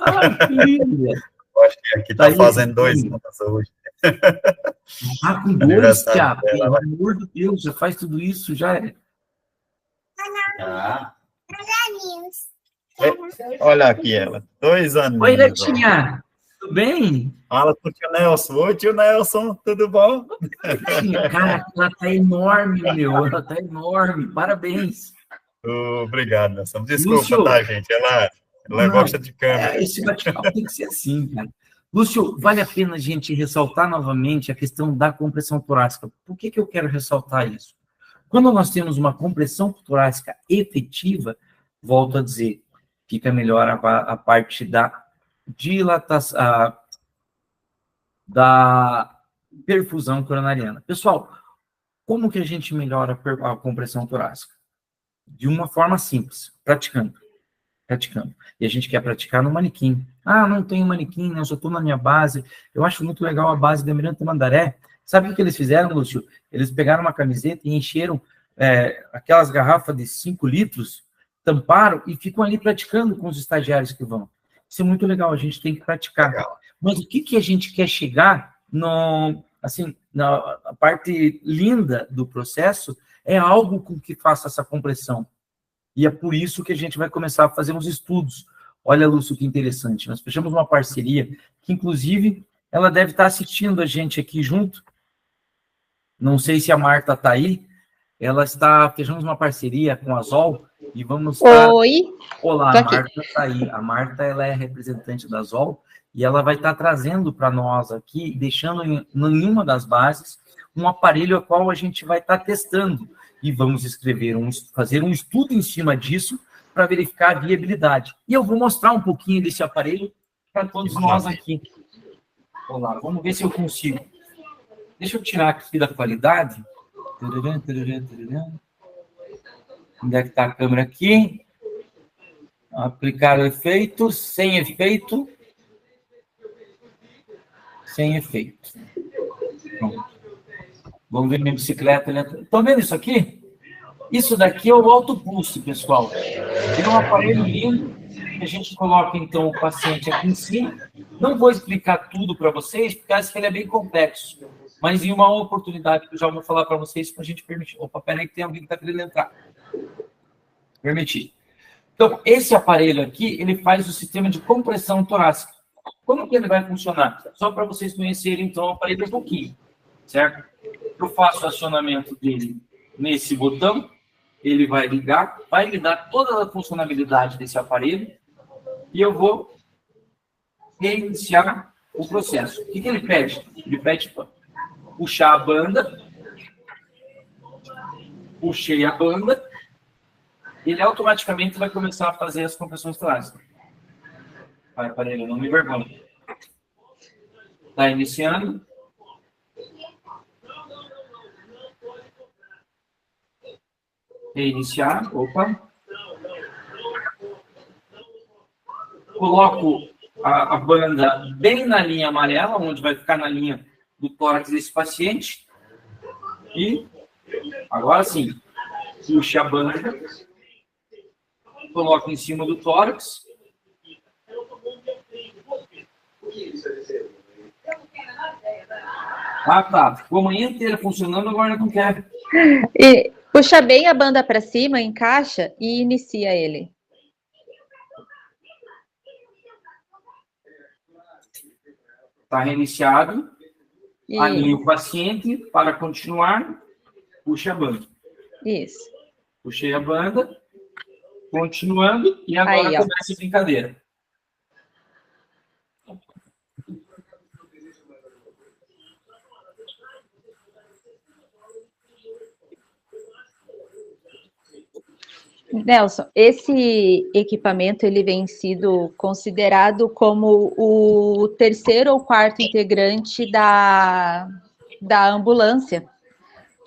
Filha! Acho que aqui está fazendo 2 anos hoje. Com 2, Tiago, pelo amor de Deus, já faz tudo isso, já é. Olha aqui ela, 2 anos. Oi, Letinha, tudo bem? Fala com o tio Nelson. Oi, tio Nelson, tudo bom? Cara, ela tá enorme, meu, ela tá enorme, parabéns. Obrigado, Nelson. Desculpa, Lúcio, tá, gente? Ela gosta de câmera. Esse bate-papo tem que ser assim, cara. Lúcio, vale a pena a gente ressaltar novamente a questão da compressão torácica. Por que eu quero ressaltar isso? Quando nós temos uma compressão torácica efetiva, volto a dizer, fica melhor a parte da dilatação, da perfusão coronariana. Pessoal, como que a gente melhora a compressão torácica? De uma forma simples, praticando. E a gente quer praticar no manequim. Ah, não tenho manequim, não, só estou na minha base. Eu acho muito legal a base da Miranda Tamandaré. Sabe o que eles fizeram, Lúcio? Eles pegaram uma camiseta e encheram aquelas garrafas de 5 litros, tamparam e ficam ali praticando com os estagiários que vão. Isso é muito legal, a gente tem que praticar. Legal. Mas o que a gente quer chegar na parte linda do processo é algo com que faça essa compressão. E é por isso que a gente vai começar a fazer uns estudos. Olha, Lúcio, que interessante. Nós fechamos uma parceria que, inclusive, ela deve estar assistindo a gente aqui junto. Não sei se a Marta está aí. Fechamos uma parceria com a Zol e vamos estar... Oi. Olá, a Marta está aí. A Marta, ela é representante da Zol e ela vai estar trazendo para nós aqui, deixando em uma das bases, um aparelho a qual a gente vai estar testando. E vamos fazer um estudo em cima disso para verificar a viabilidade. E eu vou mostrar um pouquinho desse aparelho para todos nós aqui. Olá, vamos ver se eu consigo. Deixa eu tirar aqui da qualidade. Onde é que está a câmera aqui? Aplicar o efeito, sem efeito. Sem efeito. Pronto. Vamos ver minha bicicleta. Estão vendo isso aqui? Isso daqui é o alto pulso, pessoal. É um aparelho lindo. A gente coloca, então, o paciente aqui em cima. Não vou explicar tudo para vocês, porque acho que ele é bem complexo. Mas em uma oportunidade que eu já vou falar para vocês, para a gente permitir. Opa, peraí que tem alguém que está querendo entrar. Permitir. Então, esse aparelho aqui, ele faz o sistema de compressão torácica. Como que ele vai funcionar? Só para vocês conhecerem, então, o aparelho um pouquinho, certo? Eu faço o acionamento dele nesse botão, ele vai ligar, vai me dar toda a funcionalidade desse aparelho, e eu vou reiniciar o processo. O que ele pede? Ele pede para puxar a banda, puxei a banda, ele automaticamente vai começar a fazer as compressões torácicas. Vai, aparelho, não me vergonha. Está iniciando. Reiniciar, opa. Coloco a banda bem na linha amarela, onde vai ficar na linha do tórax desse paciente. E agora sim, puxe a banda, coloco em cima do tórax. Ah, tá. Ficou a manhã inteira funcionando, agora não quer. E puxa bem a banda para cima, encaixa e inicia ele. Está reiniciado. E... alinho o paciente para continuar. Puxa a banda. Isso. Puxei a banda. Continuando. E agora aí, começa a brincadeira. Nelson, esse equipamento ele vem sido considerado como o terceiro ou quarto integrante da ambulância,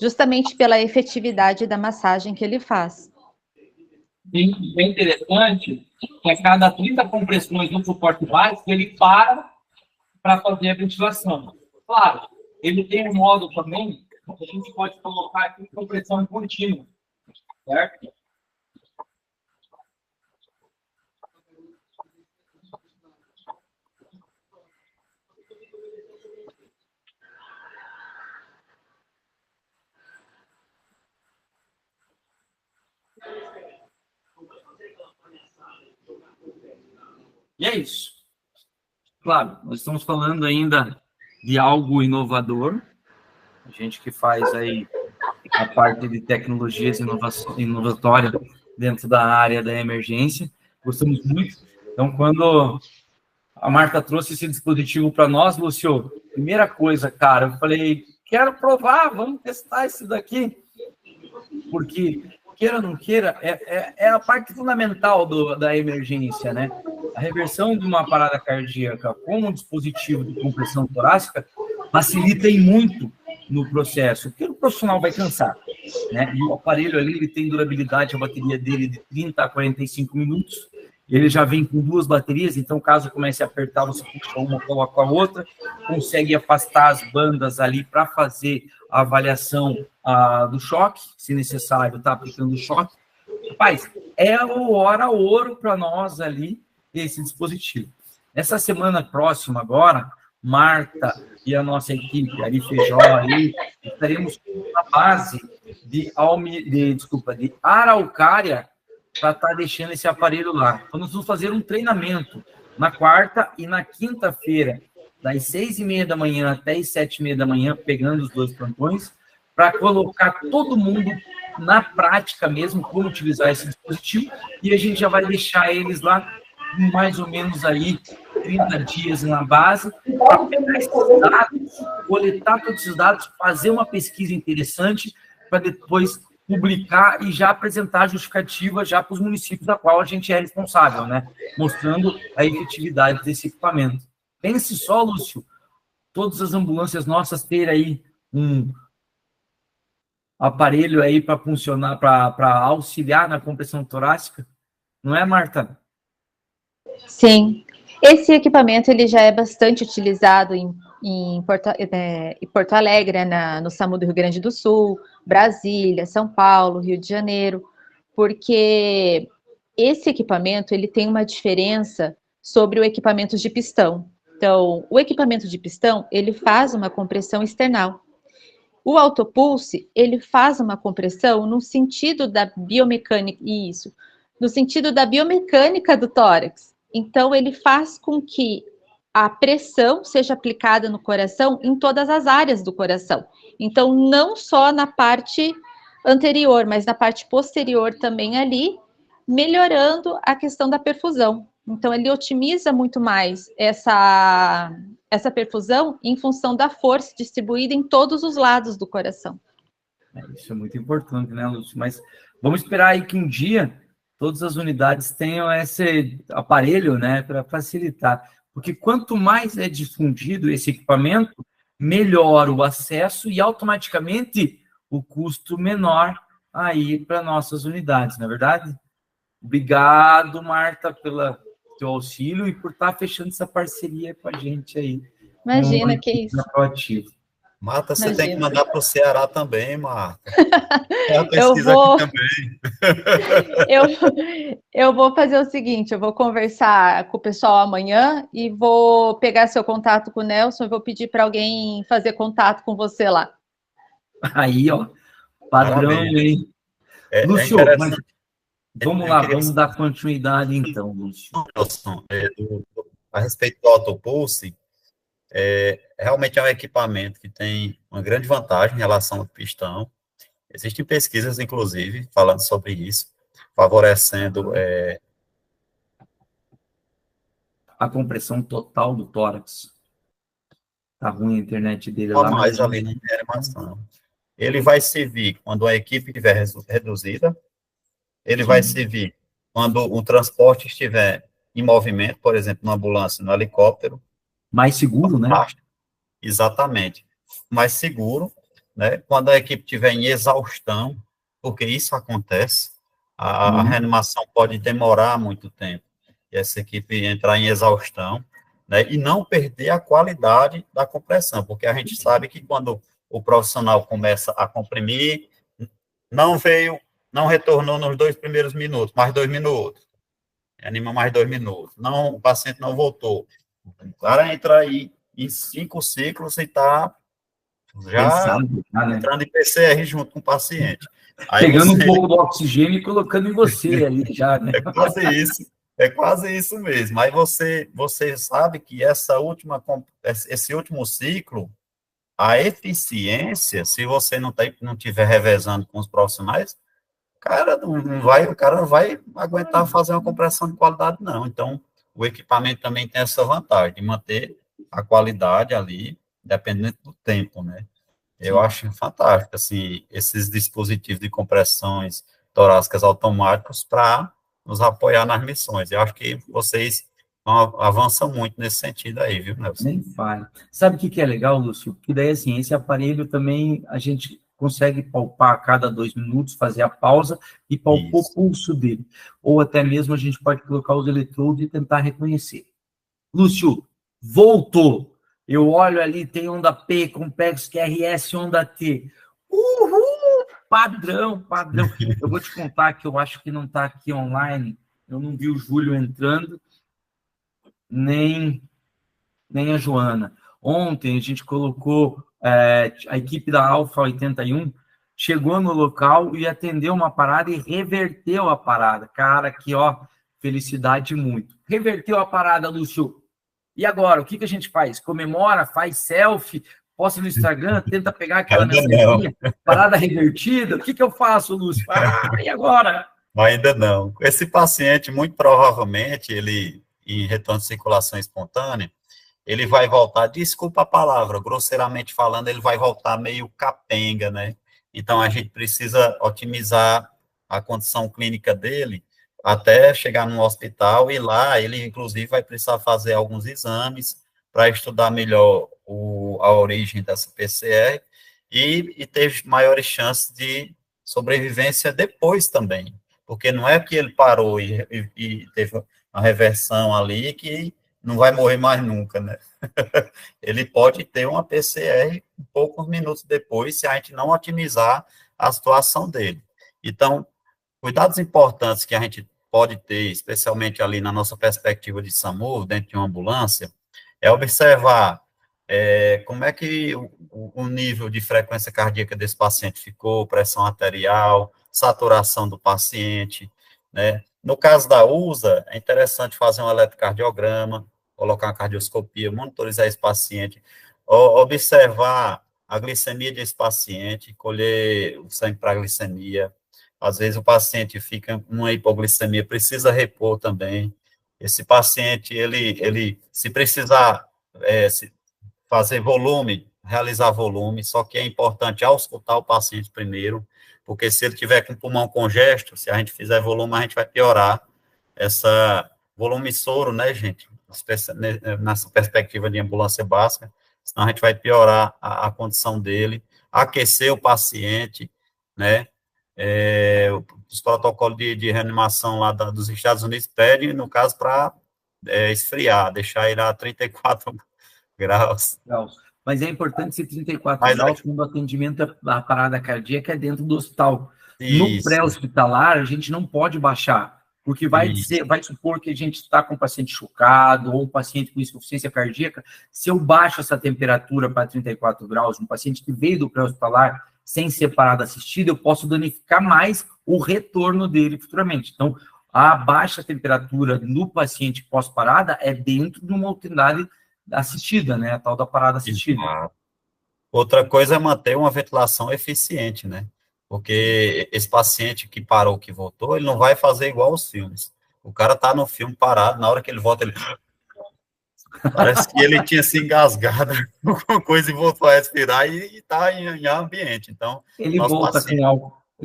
justamente pela efetividade da massagem que ele faz. Bem interessante que a cada 30 compressões no suporte básico, ele para fazer a ventilação. Claro, ele tem um modo também que a gente pode colocar aqui compressão contínua, certo? E é isso. Claro, nós estamos falando ainda de algo inovador. A gente que faz aí a parte de tecnologias inovatórias dentro da área da emergência. Gostamos muito. Então, quando a Marta trouxe esse dispositivo para nós, Lúcio, primeira coisa, cara, eu falei, quero provar, vamos testar isso daqui. Porque, queira ou não queira, é a parte fundamental da emergência, né? A reversão de uma parada cardíaca com um dispositivo de compressão torácica facilita e muito no processo, porque o profissional vai cansar, né? E o aparelho ali, ele tem durabilidade, a bateria dele de 30 a 45 minutos, ele já vem com 2 baterias, então caso comece a apertar, você puxa uma, coloca a outra, consegue afastar as bandas ali para fazer a avaliação do choque, se necessário, tá aplicando o choque. Rapaz, é o hora ouro para nós ali, esse dispositivo. Essa semana próxima agora, Marta e a nossa equipe, Ari Feijó, ali, estaremos na base de Araucária para estar deixando esse aparelho lá. Então, nós vamos fazer um treinamento na quarta e na quinta-feira, das 6h30 da manhã até as 7h30 da manhã, pegando os 2 plantões, para colocar todo mundo na prática mesmo, como utilizar esse dispositivo, e a gente já vai deixar eles lá mais ou menos aí 30 dias na base, para pegar esses dados, coletar todos esses dados, fazer uma pesquisa interessante, para depois publicar e já apresentar a justificativa já para os municípios da qual a gente é responsável, né? Mostrando a efetividade desse equipamento. Pense só, Lúcio, todas as ambulâncias nossas terem aí um aparelho aí para funcionar, para auxiliar na compressão torácica, não é, Marta? Sim. Esse equipamento ele já é bastante utilizado em Porto Alegre, no SAMU do Rio Grande do Sul, Brasília, São Paulo, Rio de Janeiro, porque esse equipamento ele tem uma diferença sobre o equipamento de pistão. Então, o equipamento de pistão, ele faz uma compressão external. O autopulse, ele faz uma compressão no sentido da biomecânica, isso, no sentido da biomecânica do tórax. Então, ele faz com que a pressão seja aplicada no coração em todas as áreas do coração. Então, não só na parte anterior, mas na parte posterior também ali, melhorando a questão da perfusão. Então, ele otimiza muito mais essa perfusão em função da força distribuída em todos os lados do coração. Isso é muito importante, né, Lúcio? Mas vamos esperar aí que um dia todas as unidades tenham esse aparelho, né, para facilitar. Porque quanto mais é difundido esse equipamento, melhor o acesso e automaticamente o custo menor aí para nossas unidades, não é verdade? Obrigado, Marta, pelo teu auxílio e por estar fechando essa parceria com a gente aí. Imagina, que isso. Proativo. Marta, você tem que mandar para o Ceará também, Marta. A pesquisa aqui também. Eu vou fazer o seguinte, eu vou conversar com o pessoal amanhã e vou pegar seu contato com o Nelson e vou pedir para alguém fazer contato com você lá. Aí, ó, padrão, hein? Lúcio, mas vamos lá, vamos dar continuidade então, Lúcio. Nelson, a respeito do AutoPulse, realmente é um equipamento que tem uma grande vantagem em relação ao pistão. Existem pesquisas, inclusive, falando sobre isso, favorecendo a compressão total do tórax. Tá ruim a internet dele lá. Mais ali na animação. Ele vai servir quando a equipe estiver reduzida, ele vai servir quando o transporte estiver em movimento, por exemplo, na ambulância, no helicóptero. Mais seguro, né? Exatamente. Mais seguro, né? Quando a equipe estiver em exaustão, porque isso acontece, a reanimação pode demorar muito tempo, e essa equipe entrar em exaustão, né? E não perder a qualidade da compressão, porque a gente sabe que quando o profissional começa a comprimir, não retornou nos 2 primeiros minutos, mais 2 minutos, anima mais 2 minutos, não, o paciente não voltou, o cara entra aí em 5 ciclos e está já entrando em PCR junto com o paciente. Aí pegando um pouco do oxigênio e colocando em você ali já, né? É quase isso mesmo. Aí você sabe que esse último ciclo, a eficiência, se você não estiver revezando com os profissionais, o cara não vai aguentar fazer uma compressão de qualidade, não. Então, o equipamento também tem essa vantagem de manter a qualidade ali, dependendo do tempo, né? Eu acho fantástico, assim, esses dispositivos de compressões torácicas automáticos para nos apoiar nas missões. Eu acho que vocês avançam muito nesse sentido aí, viu, Nelson? Nem falha. Sabe o que é legal, Lúcio? Que daí, assim, esse aparelho também a gente consegue palpar a cada 2 minutos, fazer a pausa e palpar o pulso dele. Ou até mesmo a gente pode colocar os eletrodos e tentar reconhecer. Lúcio, voltou! Eu olho ali, tem onda P, Complexo QRS, onda T. Uhul! Padrão. Eu vou te contar que eu acho que não está aqui online. Eu não vi o Júlio entrando, nem a Joana. Ontem a gente colocou a equipe da Alfa 81, chegou no local e atendeu uma parada e reverteu a parada. Cara, que felicidade muito. Reverteu a parada, Lúcio. E agora, o que a gente faz? Comemora, faz selfie, posta no Instagram, tenta pegar aquela mensaginha, parada revertida. O que eu faço, Lúcio? E agora? Ainda não. Esse paciente, muito provavelmente, ele, em retorno de circulação espontânea, ele vai voltar, desculpa a palavra, grosseiramente falando, ele vai voltar meio capenga, né? Então, a gente precisa otimizar a condição clínica dele, até chegar no hospital, e lá ele, inclusive, vai precisar fazer alguns exames para estudar melhor a origem dessa PCR e ter maiores chances de sobrevivência depois também, porque não é que ele parou e teve uma reversão ali que não vai morrer mais nunca, né? Ele pode ter uma PCR poucos minutos depois, se a gente não otimizar a situação dele. Então, cuidados importantes que a gente pode ter, especialmente ali na nossa perspectiva de SAMU, dentro de uma ambulância, é observar como é que o nível de frequência cardíaca desse paciente ficou, pressão arterial, saturação do paciente, né? No caso da USA, é interessante fazer um eletrocardiograma, colocar uma cardioscopia, monitorizar esse paciente, observar a glicemia desse paciente, colher o sangue para glicemia. Às vezes o paciente fica com uma hipoglicemia, precisa repor também. Esse paciente, ele se precisar fazer volume, realizar volume, só que é importante auscultar o paciente primeiro, porque se ele tiver com o pulmão congesto, se a gente fizer volume, a gente vai piorar essa volume soro, né, gente? Nessa perspectiva de ambulância básica, senão a gente vai piorar a condição dele, aquecer o paciente, né? Os protocolos de reanimação lá dos Estados Unidos pedem, no caso, para esfriar, deixar ele a 34 graus. Mas é importante ser 34 graus quando o atendimento da parada cardíaca é dentro do hospital. No pré-hospitalar, a gente não pode baixar, porque vai supor que a gente está com um paciente chocado ou um paciente com insuficiência cardíaca. Se eu baixo essa temperatura para 34 graus, um paciente que veio do pré-hospitalar sem ser parada assistida, eu posso danificar mais o retorno dele futuramente. Então, a baixa temperatura no paciente pós-parada é dentro de uma unidade assistida, né? A tal da parada assistida. Outra coisa é manter uma ventilação eficiente, né? Porque esse paciente que parou, que voltou, ele não vai fazer igual aos filmes. O cara tá no filme parado, na hora que ele volta, ele... Parece que ele tinha se engasgado com alguma coisa e voltou a respirar e tá em ambiente. Então, ele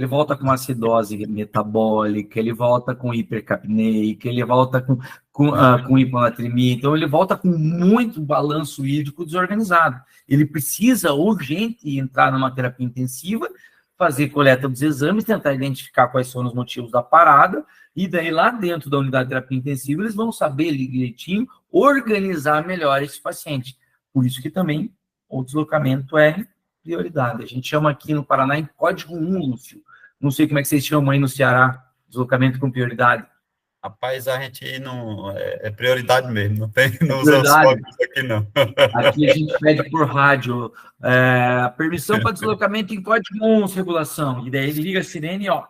volta com acidose metabólica, ele volta com hipercapneica, ele volta com hiponatremia, então ele volta com muito balanço hídrico desorganizado. Ele precisa urgente entrar numa terapia intensiva, fazer coleta dos exames, tentar identificar quais são os motivos da parada, e daí lá dentro da unidade de terapia intensiva eles vão saber direitinho organizar melhor esse paciente. Por isso que também o deslocamento é prioridade. A gente chama aqui no Paraná em código 1, Lúcio. Não sei como é que vocês chamam aí no Ceará, deslocamento com prioridade. Rapaz, a gente não... É prioridade mesmo, não usa os códigos aqui, não. Aqui a gente pede por rádio permissão para deslocamento em código 11, regulação. E daí ele liga a sirene e ó,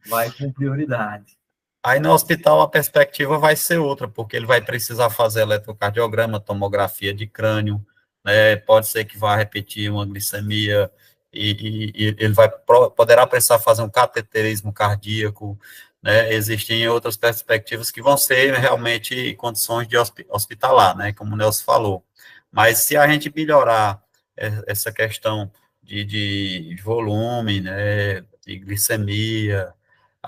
vai com prioridade. Aí no hospital a perspectiva vai ser outra, porque ele vai precisar fazer eletrocardiograma, tomografia de crânio, né? Pode ser que vá repetir uma glicemia e ele poderá precisar fazer um cateterismo cardíaco, né? Existem outras perspectivas que vão ser realmente condições de hospitalar, né? Como o Nelson falou. Mas se a gente melhorar essa questão de volume, né? De glicemia,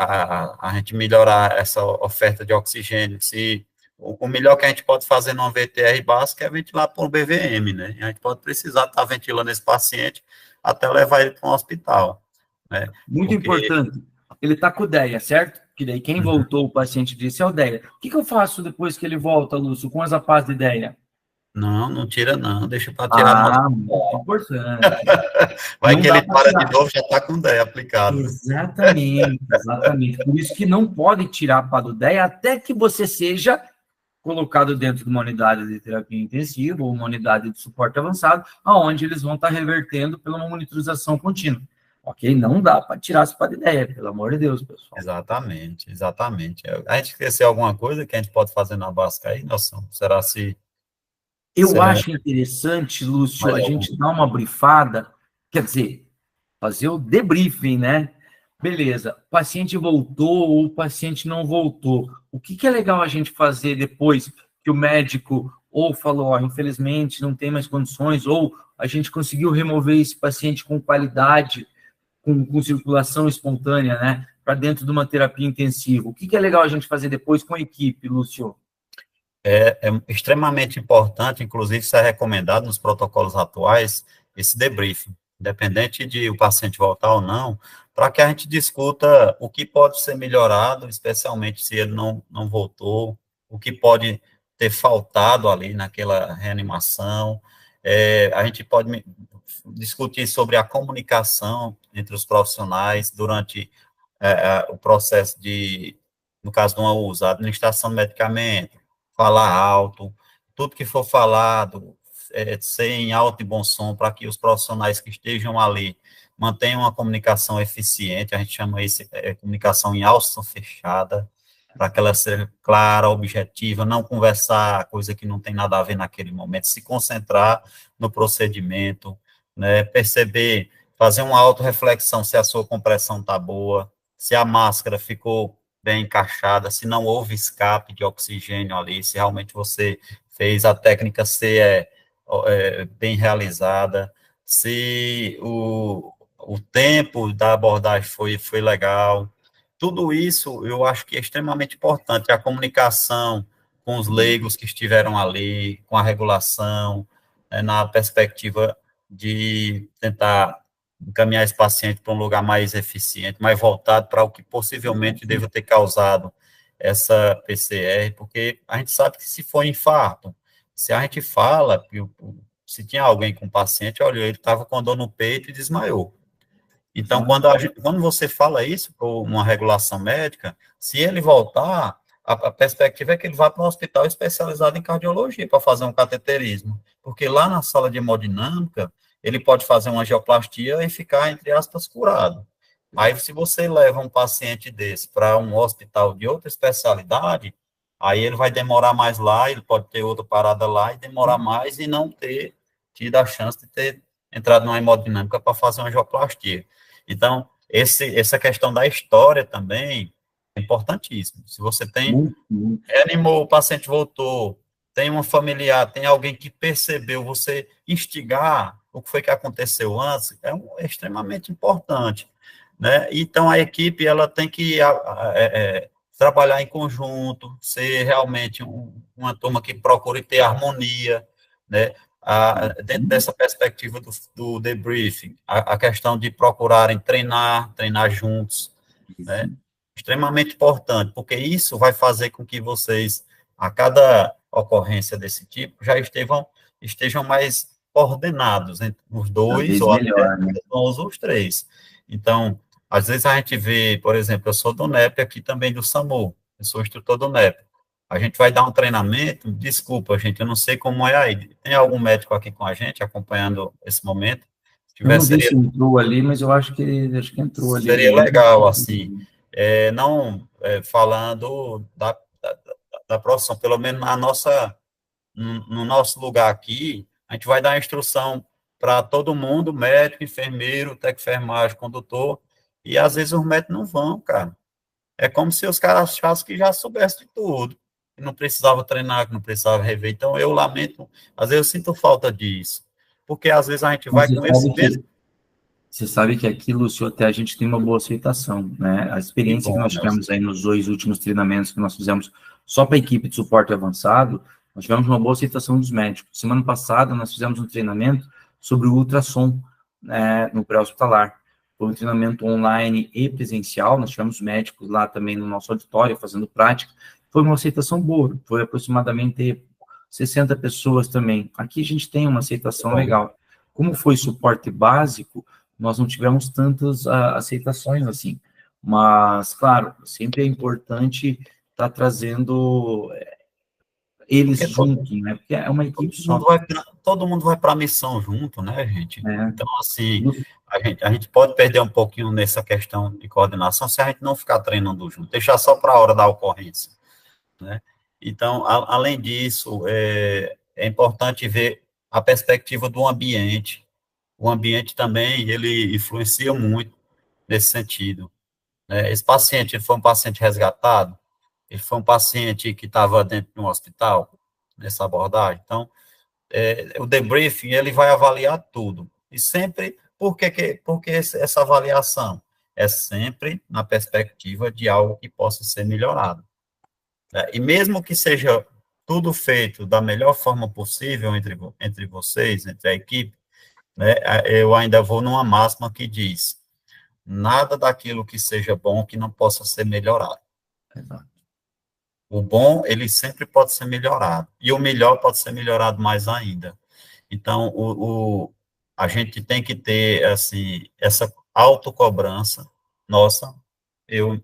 a gente melhorar essa oferta de oxigênio, se o melhor que a gente pode fazer numa VTR básica é ventilar por BVM, né? A gente pode precisar estar ventilando esse paciente até levar ele para um hospital, né? Muito importante. Ele está com DEA, certo? Que daí quem voltou, o paciente disse é o DEA. O que eu faço depois que ele volta, Lúcio, com as APAs de DEA? Não tira não, deixa para tirar. Muito importante. Vai não que ele para tirar de novo, já está com DEA aplicado. Exatamente. Por isso que não pode tirar a APA do DEA até que você seja colocado dentro de uma unidade de terapia intensiva ou uma unidade de suporte avançado, onde eles vão estar revertendo pela monitorização contínua. Ok? Não dá para tirar essa APA de DEA, pelo amor de Deus, pessoal. Exatamente. A gente esqueceu alguma coisa que a gente pode fazer na básica aí, Nelson? Será se... Eu acho interessante, Lúcio, a gente dar uma brifada, quer dizer, fazer o debriefing, né? Beleza, o paciente voltou ou o paciente não voltou. O que é legal a gente fazer depois que o médico ou falou, infelizmente não tem mais condições, ou a gente conseguiu remover esse paciente com qualidade, com circulação espontânea, né? Para dentro de uma terapia intensiva. O que é legal a gente fazer depois com a equipe, Lúcio? É extremamente importante, inclusive isso é recomendado nos protocolos atuais, esse debriefing, independente de o paciente voltar ou não, para que a gente discuta o que pode ser melhorado, especialmente se ele não voltou, o que pode ter faltado ali naquela reanimação. A gente pode discutir sobre a comunicação entre os profissionais durante o processo no caso de uma usa, administração de medicamento, falar alto, tudo que for falado, ser em alto e bom som, para que os profissionais que estejam ali mantenha uma comunicação eficiente, a gente chama isso comunicação em alça fechada, para que ela seja clara, objetiva, não conversar coisa que não tem nada a ver naquele momento, se concentrar no procedimento, né, perceber, fazer uma autorreflexão se a sua compressão está boa, se a máscara ficou bem encaixada, se não houve escape de oxigênio ali, se realmente você fez a técnica ser bem realizada, se o tempo da abordagem foi legal. Tudo isso eu acho que é extremamente importante, a comunicação com os leigos que estiveram ali, com a regulação, na perspectiva de tentar encaminhar esse paciente para um lugar mais eficiente, mais voltado para o que possivelmente deva ter causado essa PCR, porque a gente sabe que se for infarto, se a gente fala, se tinha alguém com paciente, olha, ele estava com dor no peito e desmaiou. Então, quando você fala isso por uma regulação médica, se ele voltar, a perspectiva é que ele vá para um hospital especializado em cardiologia para fazer um cateterismo, porque lá na sala de hemodinâmica, ele pode fazer uma angioplastia e ficar, entre aspas, curado. Aí, se você leva um paciente desse para um hospital de outra especialidade, aí ele vai demorar mais lá, ele pode ter outra parada lá e demorar mais e não ter tido a chance de ter entrado numa hemodinâmica para fazer uma angioplastia. Então, essa questão da história também é importantíssima. Se você tem, reanimou, o paciente voltou, tem um familiar, tem alguém que percebeu, você instigar o que foi que aconteceu antes, é extremamente importante, né? Então, a equipe, ela tem que trabalhar em conjunto, ser realmente uma turma que procure ter harmonia, né? Dentro dessa perspectiva do debriefing, a questão de procurarem treinar juntos, né? Extremamente importante, porque isso vai fazer com que vocês, a cada ocorrência desse tipo, já estejam mais coordenados entre os dois, ou melhor, até, né? Os três. Então, às vezes a gente vê, por exemplo, eu sou do NEP aqui também do SAMU, eu sou instrutor do NEP. A gente vai dar um treinamento, desculpa, gente, eu não sei como é aí. Tem algum médico aqui com a gente, acompanhando esse momento? Eu não vi se entrou ali, mas eu acho que entrou ali. Seria legal, assim, falando da profissão, pelo menos no nosso lugar aqui, a gente vai dar instrução para todo mundo, médico, enfermeiro, técnico de enfermagem, condutor, e às vezes os médicos não vão, cara. É como se os caras achassem que já soubessem de tudo, que não precisava treinar, que não precisava rever. Então, eu lamento, às vezes eu sinto falta disso, porque às vezes a gente vai com esse mesmo... Você sabe que aqui, Lúcio, até a gente tem uma boa aceitação, né? A experiência que nós tivemos aí nos 2 últimos treinamentos que nós fizemos só para a equipe de suporte avançado, nós tivemos uma boa aceitação dos médicos. Semana passada, nós fizemos um treinamento sobre o ultrassom, no pré-hospitalar. Foi um treinamento online e presencial, nós tivemos médicos lá também no nosso auditório, fazendo prática. Foi uma aceitação boa, foi aproximadamente 60 pessoas também. Aqui a gente tem uma aceitação legal. Como foi suporte básico, nós não tivemos tantas aceitações assim. Mas, claro, sempre é importante estar trazendo eles juntos, né? Porque é uma equipe só. Todo mundo vai para a missão junto, né, gente? Então, assim, a gente pode perder um pouquinho nessa questão de coordenação se a gente não ficar treinando junto, deixar só para a hora da ocorrência, né? Então, além disso, é importante ver a perspectiva do ambiente. O ambiente também, ele influencia muito nesse sentido, né? Esse paciente, ele foi um paciente resgatado, ele foi um paciente que estava dentro de um hospital, nessa abordagem. Então, o debriefing, ele vai avaliar tudo. E sempre, por que essa avaliação? É sempre na perspectiva de algo que possa ser melhorado, né? E mesmo que seja tudo feito da melhor forma possível entre vocês, entre a equipe, né, eu ainda vou numa máxima que diz, nada daquilo que seja bom que não possa ser melhorado. Exato. O bom, ele sempre pode ser melhorado, e o melhor pode ser melhorado mais ainda. Então, a gente tem que ter, assim, essa autocobrança nossa,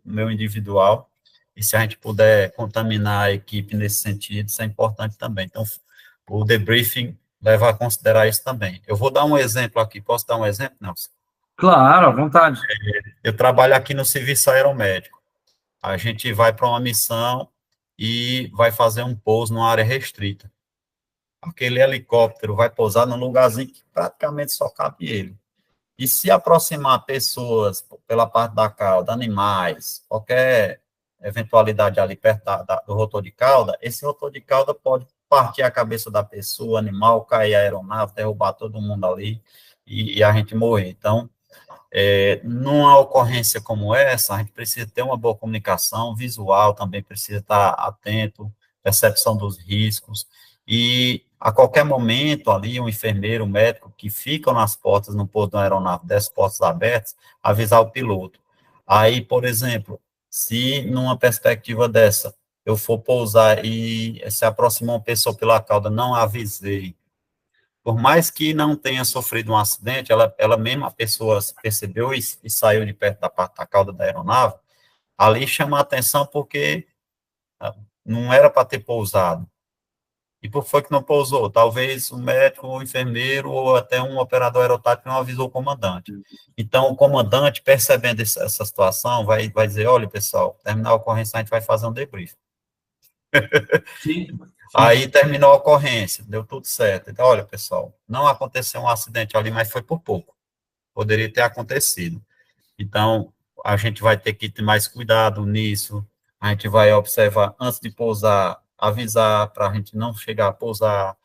meu individual, e se a gente puder contaminar a equipe nesse sentido, isso é importante também. Então, o debriefing leva a considerar isso também. Eu vou dar um exemplo aqui, posso dar um exemplo, Nelson? Claro, à vontade. Eu trabalho aqui no Serviço Aeromédico. A gente vai para uma missão e vai fazer um pouso numa área restrita. Aquele helicóptero vai pousar num lugarzinho que praticamente só cabe ele. E se aproximar pessoas pela parte da cauda, animais, qualquer eventualidade ali perto do rotor de cauda, esse rotor de cauda pode partir a cabeça da pessoa, animal, cair a aeronave, derrubar todo mundo ali e a gente morrer. Então, numa ocorrência como essa, a gente precisa ter uma boa comunicação, visual também precisa estar atento, percepção dos riscos, e a qualquer momento ali, um enfermeiro, um médico, que ficam nas portas, no pouso da aeronave, 10 portas abertas, avisar o piloto. Aí, por exemplo, se numa perspectiva dessa, eu for pousar e se aproximar uma pessoa pela cauda, não avisei, por mais que não tenha sofrido um acidente, ela mesma, a pessoa percebeu e saiu de perto da cauda da aeronave, ali chama a atenção porque não era para ter pousado. E por que foi que não pousou? Talvez o médico, o enfermeiro ou até um operador aerotático não avisou o comandante. Então, o comandante, percebendo essa situação, vai dizer, olha, pessoal, terminar a ocorrência, a gente vai fazer um debrief. Sim. Aí terminou a ocorrência, deu tudo certo. Então, olha, pessoal, não aconteceu um acidente ali, mas foi por pouco. Poderia ter acontecido. Então, a gente vai ter que ter mais cuidado nisso. A gente vai observar antes de pousar, avisar para a gente não chegar a pousar.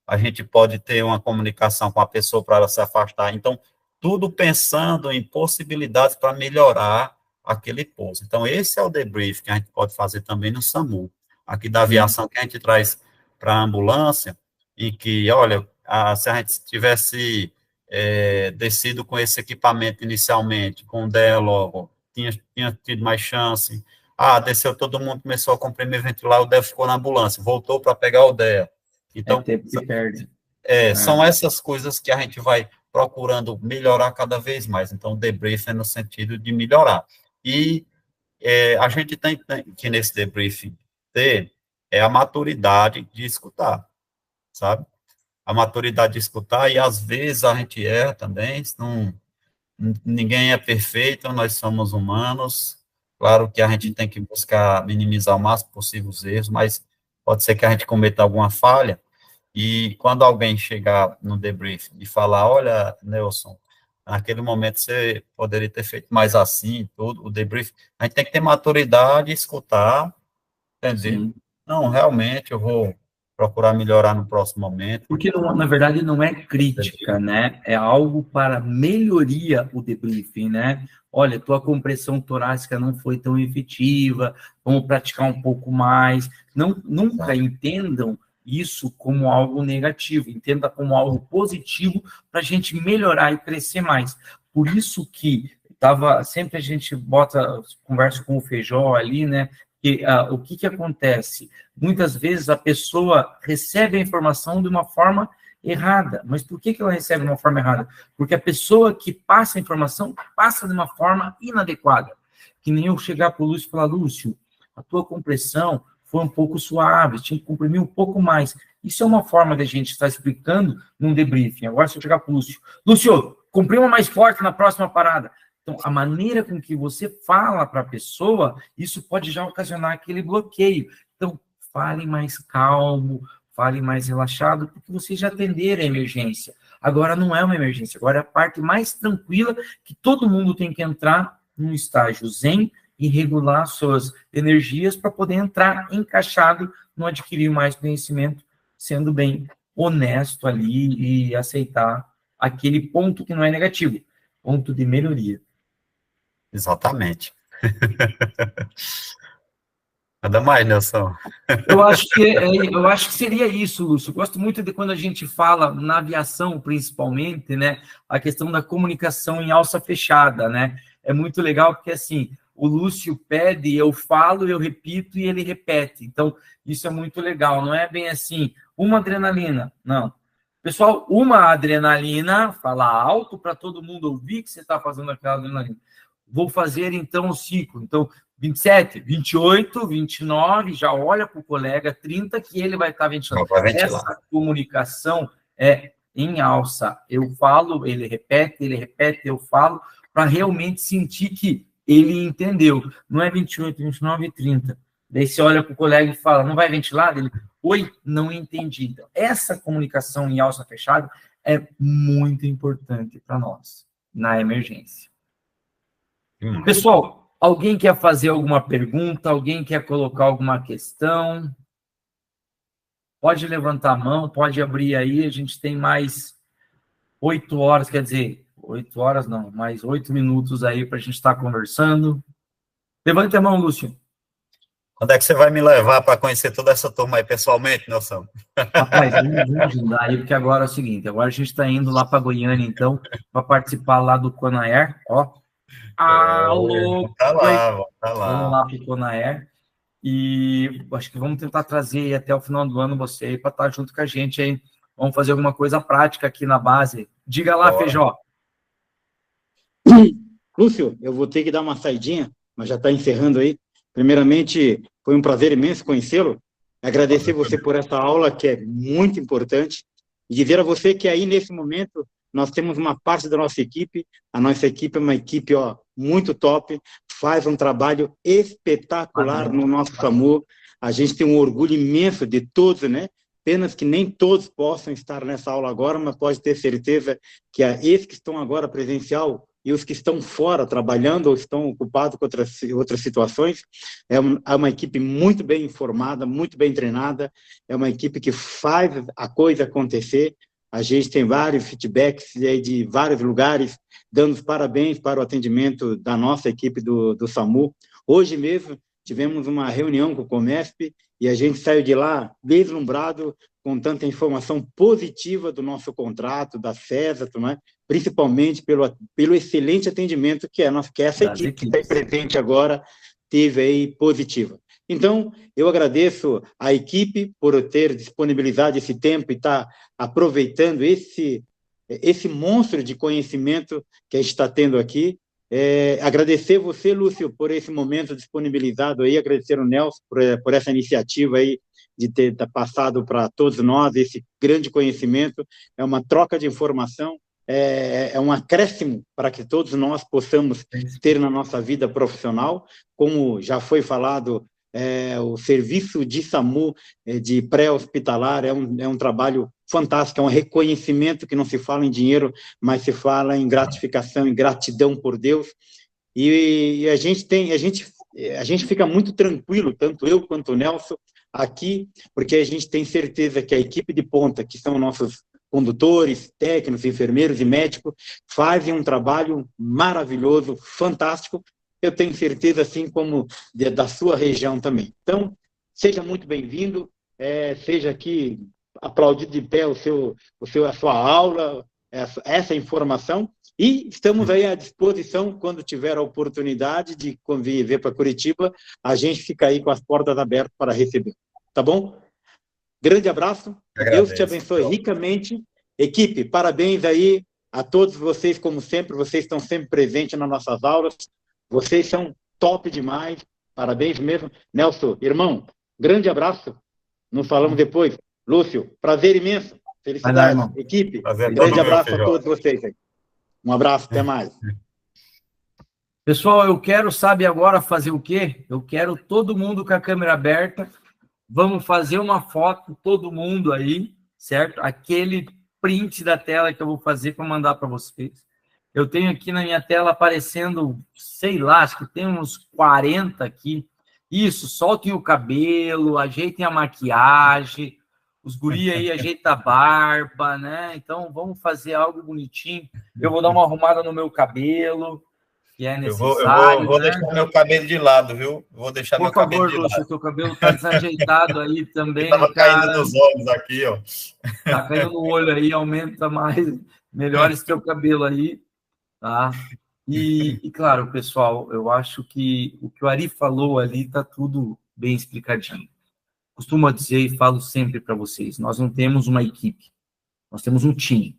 A gente pode ter uma comunicação com a pessoa para ela se afastar. Então, tudo pensando em possibilidades para melhorar aquele pouso. Então, esse é o debrief que a gente pode fazer também no SAMU. Aqui da aviação que a gente traz para a ambulância, e que, olha, se a gente tivesse descido com esse equipamento inicialmente, com o DEA logo, tinha tido mais chance. Desceu todo mundo, começou a comprimir, ventilar, o DEA ficou na ambulância, voltou para pegar o DEA. Então, tempo que perde. São essas coisas que a gente vai procurando melhorar cada vez mais. Então, o debrief é no sentido de melhorar. E a gente tem que, nesse debriefing, ter a maturidade de escutar, sabe? A maturidade de escutar, e às vezes a gente erra também, ninguém é perfeito, nós somos humanos, claro que a gente tem que buscar minimizar o máximo possível os erros, mas pode ser que a gente cometa alguma falha, e quando alguém chegar no debrief e falar, olha, Nelson, naquele momento você poderia ter feito mais assim, tudo, o debrief, a gente tem que ter maturidade, escutar, entender? Sim. Não, realmente eu vou procurar melhorar no próximo momento. Porque, na verdade, não é crítica, né? É algo para melhoria o debriefing, né? Olha, tua compressão torácica não foi tão efetiva, vamos praticar um pouco mais. Nunca entendam isso como algo negativo, entenda como algo positivo para a gente melhorar e crescer mais. Por isso que sempre a gente conversa com o Feijó ali, né? O que acontece? Muitas vezes a pessoa recebe a informação de uma forma errada. Mas por que ela recebe de uma forma errada? Porque a pessoa que passa a informação passa de uma forma inadequada. Que nem eu chegar para o Lúcio e falar, Lúcio, a tua compressão foi um pouco suave, tinha que comprimir um pouco mais. Isso é uma forma de a gente estar explicando num debriefing. Agora, se eu chegar para o Lúcio, comprima mais forte na próxima parada. Então, a maneira com que você fala para a pessoa, isso pode já ocasionar aquele bloqueio. Então, fale mais calmo, fale mais relaxado, porque vocês já atenderam a emergência. Agora não é uma emergência, agora é a parte mais tranquila que todo mundo tem que entrar num estágio zen e regular suas energias para poder entrar encaixado, não adquirir mais conhecimento, sendo bem honesto ali e aceitar aquele ponto que não é negativo, ponto de melhoria. Exatamente. Nada mais, Nelson. Eu acho que seria isso, Lúcio. Eu gosto muito de quando a gente fala na aviação, principalmente, né, a questão da comunicação em alça fechada, né? É muito legal porque, assim, o Lúcio pede, eu falo, eu repito e ele repete. Então, isso é muito legal. Não é bem assim, uma adrenalina, não. Pessoal, uma adrenalina, fala alto para todo mundo ouvir que você está fazendo aquela adrenalina. Vou fazer, então, o ciclo. Então, 27, 28, 29, já olha para o colega, 30, que ele vai estar ventilando. Essa comunicação é em alça. Eu falo, ele repete, eu falo, para realmente sentir que ele entendeu. Não é 28, 29 e 30. Daí você olha para o colega e fala, não vai ventilar? Ele, oi, não entendi. Então, essa comunicação em alça fechada é muito importante para nós, na emergência. Pessoal, alguém quer fazer alguma pergunta? Alguém quer colocar alguma questão? Pode levantar a mão, pode abrir aí, a gente tem mais 8 horas, quer dizer, 8 horas não, mais 8 minutos aí para a gente estar conversando. Levante a mão, Lúcio. Quando é que você vai me levar para conhecer toda essa turma aí pessoalmente, Nelson? Rapaz, vamos agendar aí, porque agora é o seguinte, agora a gente está indo lá para Goiânia, então, para participar lá do Conair, ó. Alô! Tá lá, tá lá. Vamos lá para o Conair. E acho que vamos tentar trazer aí até o final do ano você aí para estar junto com a gente aí. Vamos fazer alguma coisa prática aqui na base. Diga lá, Feijó. Lúcio, eu vou ter que dar uma saidinha, mas já está encerrando aí. Primeiramente, foi um prazer imenso conhecê-lo. Agradecer você por essa aula, que é muito importante. E dizer a você que aí, nesse momento, nós temos uma parte da nossa equipe. A nossa equipe é uma equipe muito top, faz um trabalho espetacular no nosso SAMU. A gente tem um orgulho imenso de todos, né? Apenas que nem todos possam estar nessa aula agora, mas pode ter certeza que esses que estão agora presencial e os que estão fora trabalhando ou estão ocupados com outras situações, é uma equipe muito bem informada, muito bem treinada, é uma equipe que faz a coisa acontecer. A gente tem vários feedbacks de vários lugares, dando os parabéns para o atendimento da nossa equipe do SAMU. Hoje mesmo, tivemos uma reunião com o Comesp e a gente saiu de lá deslumbrado com tanta informação positiva do nosso contrato, da FESA, né? Principalmente pelo excelente atendimento que essa equipe que está presente agora teve aí positiva. Então, eu agradeço a equipe por ter disponibilizado esse tempo e estar aproveitando esse monstro de conhecimento que a gente está tendo aqui. Agradecer você, Lúcio, por esse momento disponibilizado aí, agradecer o Nelson por essa iniciativa aí de ter passado para todos nós esse grande conhecimento. É uma troca de informação, é um acréscimo para que todos nós possamos ter na nossa vida profissional. Como já foi falado, o serviço de SAMU de pré-hospitalar é um trabalho fantástico, é um reconhecimento que não se fala em dinheiro, mas se fala em gratificação, em gratidão por Deus. E a gente fica muito tranquilo, tanto eu quanto o Nelson, aqui, porque a gente tem certeza que a equipe de ponta, que são nossos condutores, técnicos, enfermeiros e médicos, fazem um trabalho maravilhoso, fantástico. Eu tenho certeza, assim como da sua região também. Então, seja muito bem-vindo, seja aqui aplaudido de pé a sua aula, essa informação, e estamos aí à disposição quando tiver a oportunidade de vir para Curitiba, a gente fica aí com as portas abertas para receber. Tá bom? Grande abraço, Deus te abençoe ricamente. Equipe, parabéns aí a todos vocês, como sempre, vocês estão sempre presentes nas nossas aulas, vocês são top demais, parabéns mesmo. Nelson, irmão, grande abraço, nos falamos depois. Lúcio, prazer imenso, felicidades, equipe, grande abraço a todos vocês aí. Um abraço, até mais. Pessoal, eu quero, sabe agora fazer o quê? Eu quero todo mundo com a câmera aberta, vamos fazer uma foto, todo mundo aí, certo? Aquele print da tela que eu vou fazer para mandar para vocês. Eu tenho aqui na minha tela aparecendo, sei lá, acho que tem uns 40 aqui. Isso, soltem o cabelo, ajeitem a maquiagem, os guri aí ajeitam a barba, né? Então, vamos fazer algo bonitinho. Eu vou dar uma arrumada no meu cabelo, que é necessário. Eu vou deixar meu cabelo de lado, viu? Vou deixar meu cabelo de lado. Por favor, Lúcio, teu cabelo está desajeitado aí também, Estava caindo nos olhos aqui, ó. Tá caindo no olho aí, aumenta mais, melhora esse teu cabelo aí, tá? E claro, pessoal, eu acho que o que o Ari falou ali está tudo bem explicadinho. Costumo dizer e falo sempre para vocês, nós não temos uma equipe, nós temos um time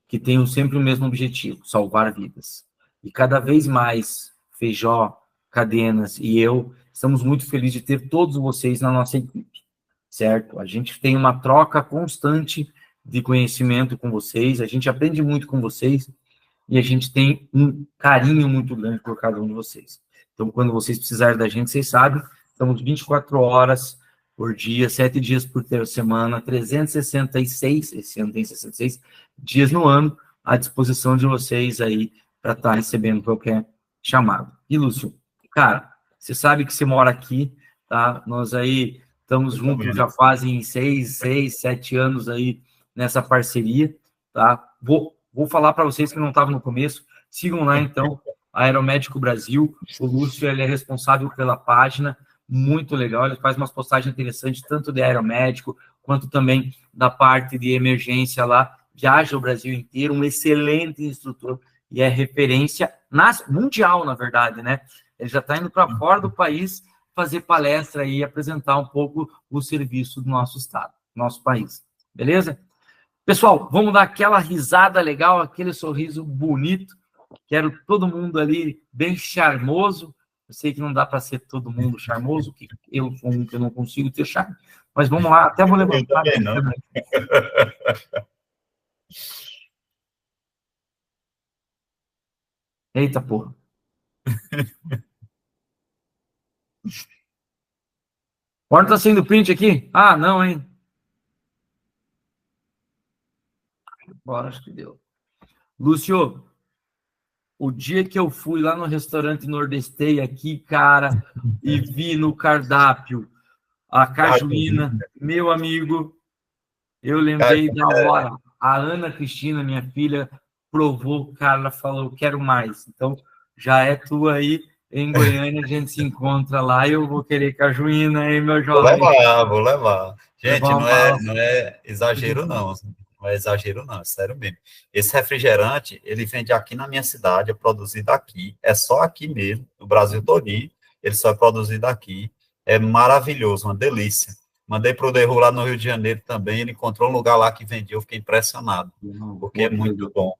que tem sempre o mesmo objetivo, salvar vidas. E cada vez mais, Feijó, Cadenas e eu, estamos muito felizes de ter todos vocês na nossa equipe, certo? A gente tem uma troca constante de conhecimento com vocês, a gente aprende muito com vocês e a gente tem um carinho muito grande por cada um de vocês. Então, quando vocês precisarem da gente, vocês sabem, estamos 24 horas por dia, 7 dias por semana, 366, esse ano tem 66 dias no ano, à disposição de vocês aí para estar recebendo qualquer chamado. E, Lúcio, cara, você sabe que você mora aqui, tá? Nós aí estamos juntos já fazem 6, 7 anos aí nessa parceria, tá? Vou falar para vocês que não estavam no começo, sigam lá, então, Aeromédico Brasil, o Lúcio, ele é responsável pela página, muito legal, ele faz umas postagens interessantes, tanto de aeromédico, quanto também da parte de emergência lá, viaja o Brasil inteiro, um excelente instrutor, e é referência mundial, na verdade, né? Ele já está indo para fora do país fazer palestra e apresentar um pouco o serviço do nosso estado, do nosso país, beleza? Pessoal, vamos dar aquela risada legal, aquele sorriso bonito, quero todo mundo ali bem charmoso. Eu sei que não dá para ser todo mundo charmoso, que eu sou um que eu não consigo ter charme, mas vamos lá, até vou levantar. Eita, porra. Agora tá saindo print aqui? Ah, não, hein? Bora, acho que deu. Lúcio, o dia que eu fui lá no restaurante Nordestei aqui, cara, e vi no cardápio a cajuína, meu amigo, eu lembrei da hora. A Ana Cristina, minha filha, provou, cara, ela falou, quero mais. Então, já é tua aí, em Goiânia, a gente se encontra lá e eu vou querer cajuína aí, meu jovem. Vou levar. Gente, não é exagero, não. Não é exagero, não, é sério mesmo. Esse refrigerante, ele vende aqui na minha cidade, é produzido aqui, é só aqui mesmo, no Brasil todinho, ele só é produzido aqui, é maravilhoso, uma delícia. Mandei para o Derru lá no Rio de Janeiro também, ele encontrou um lugar lá que vendia, eu fiquei impressionado, porque é muito bom.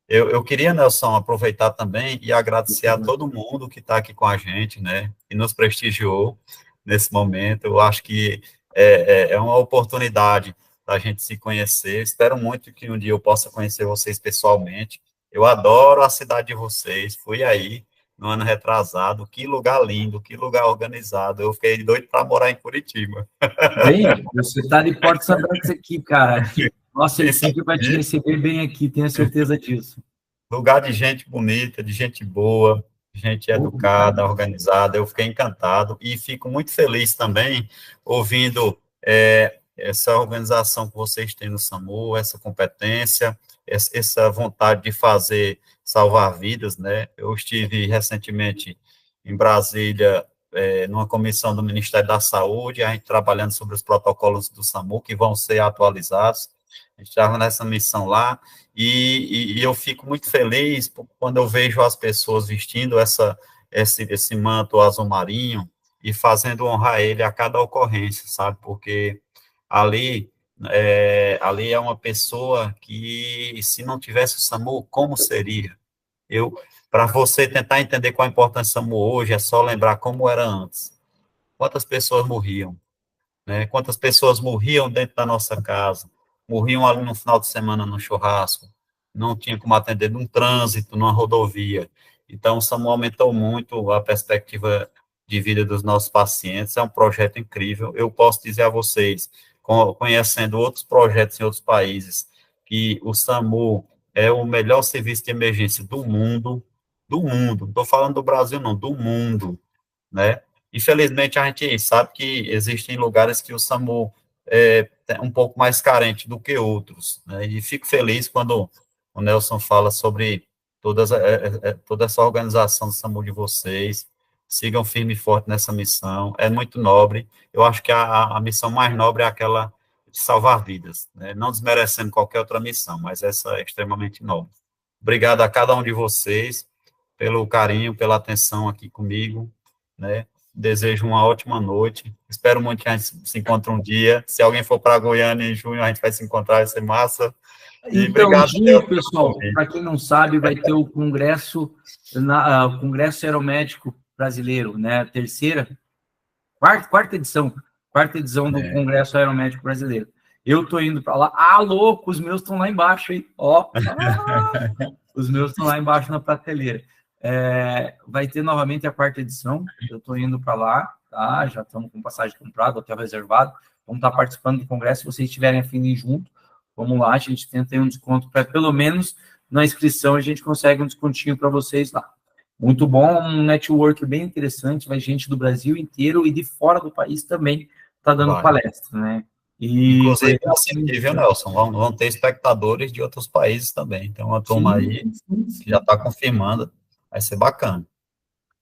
Eu queria, Nelson, aproveitar também e agradecer a todo mundo que está aqui com a gente, né, que nos prestigiou nesse momento. Eu acho que é uma oportunidade da gente se conhecer. Espero muito que um dia eu possa conhecer vocês pessoalmente. Eu adoro a cidade de vocês. Fui aí no ano retrasado. Que lugar lindo, que lugar organizado. Eu fiquei doido para morar em Curitiba. Bem, você está de portas abertas aqui, cara. Nossa, ele sempre vai te receber bem aqui, tenho certeza disso. Lugar de gente bonita, de gente boa, gente educada, organizada. Eu fiquei encantado e fico muito feliz também ouvindo essa organização que vocês têm no SAMU, essa competência, essa vontade de fazer, salvar vidas, né? Eu estive recentemente em Brasília, numa comissão do Ministério da Saúde, a gente trabalhando sobre os protocolos do SAMU, que vão ser atualizados. A gente estava nessa missão lá, e eu fico muito feliz quando eu vejo as pessoas vestindo esse manto azul marinho e fazendo honrar ele a cada ocorrência, sabe? Porque ali é uma pessoa que, se não tivesse o SAMU, como seria? Para você tentar entender qual a importância do SAMU hoje, é só lembrar como era antes. Quantas pessoas morriam, né? Quantas pessoas morriam dentro da nossa casa, morriam ali no final de semana no churrasco, não tinha como atender num trânsito, numa rodovia. Então, o SAMU aumentou muito a perspectiva de vida dos nossos pacientes, é um projeto incrível. Eu posso dizer a vocês, conhecendo outros projetos em outros países, que o SAMU é o melhor serviço de emergência do mundo, não estou falando do Brasil não, do mundo, né? Infelizmente, a gente sabe que existem lugares que o SAMU é um pouco mais carente do que outros, né? E fico feliz quando o Nelson fala sobre toda essa organização do SAMU de vocês. Sigam firme e forte nessa missão, é muito nobre. Eu acho que a missão mais nobre é aquela de salvar vidas, né? Não desmerecendo qualquer outra missão, mas essa é extremamente nobre. Obrigado a cada um de vocês pelo carinho, pela atenção aqui comigo, né? Desejo uma ótima noite. Espero muito que a gente se encontre um dia. Se alguém for para Goiânia em junho, a gente vai se encontrar, vai ser massa. E então, obrigado, junho, pessoal, para quem não sabe, vai ter o Congresso, o Congresso Aeromédico Brasileiro, né? Quarta edição do Congresso Aeromédico Brasileiro. Eu tô indo para lá. Ah, louco, os meus estão lá embaixo, hein? Ó, os meus estão lá embaixo na prateleira. Vai ter novamente a 4ª edição. Eu tô indo para lá, tá? Já estamos com passagem comprada, hotel reservado. Vamos estar participando do congresso. Se vocês estiverem afim de ir junto, vamos lá. A gente tenta um desconto para, pelo menos, na inscrição, a gente consegue um descontinho para vocês lá. Muito bom, um network bem interessante. Vai gente do Brasil inteiro e de fora do país também tá dando palestra, né? Inclusive, assim, viu, Nelson? Vão ter espectadores de outros países também. Tem uma turma aí que já está confirmando. Vai ser bacana.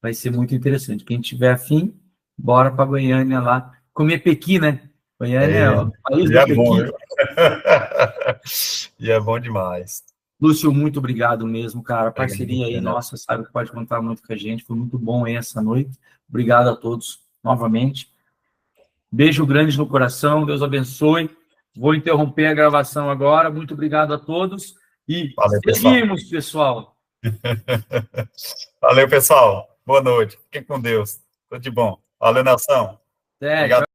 Vai ser muito interessante. Quem tiver afim, bora para Goiânia lá. Comer pequi, né? Goiânia é o país do pequi. Bom, e é bom demais. Lúcio, muito obrigado mesmo, cara. Parceria aí, nossa, sabe que pode contar muito com a gente. Foi muito bom aí essa noite. Obrigado a todos novamente. Beijo grande no coração, Deus abençoe. Vou interromper a gravação agora. Muito obrigado a todos e seguimos, pessoal. Valeu, pessoal. Boa noite. Fiquem com Deus. Tudo de bom. Valeu, Nelson. Obrigado.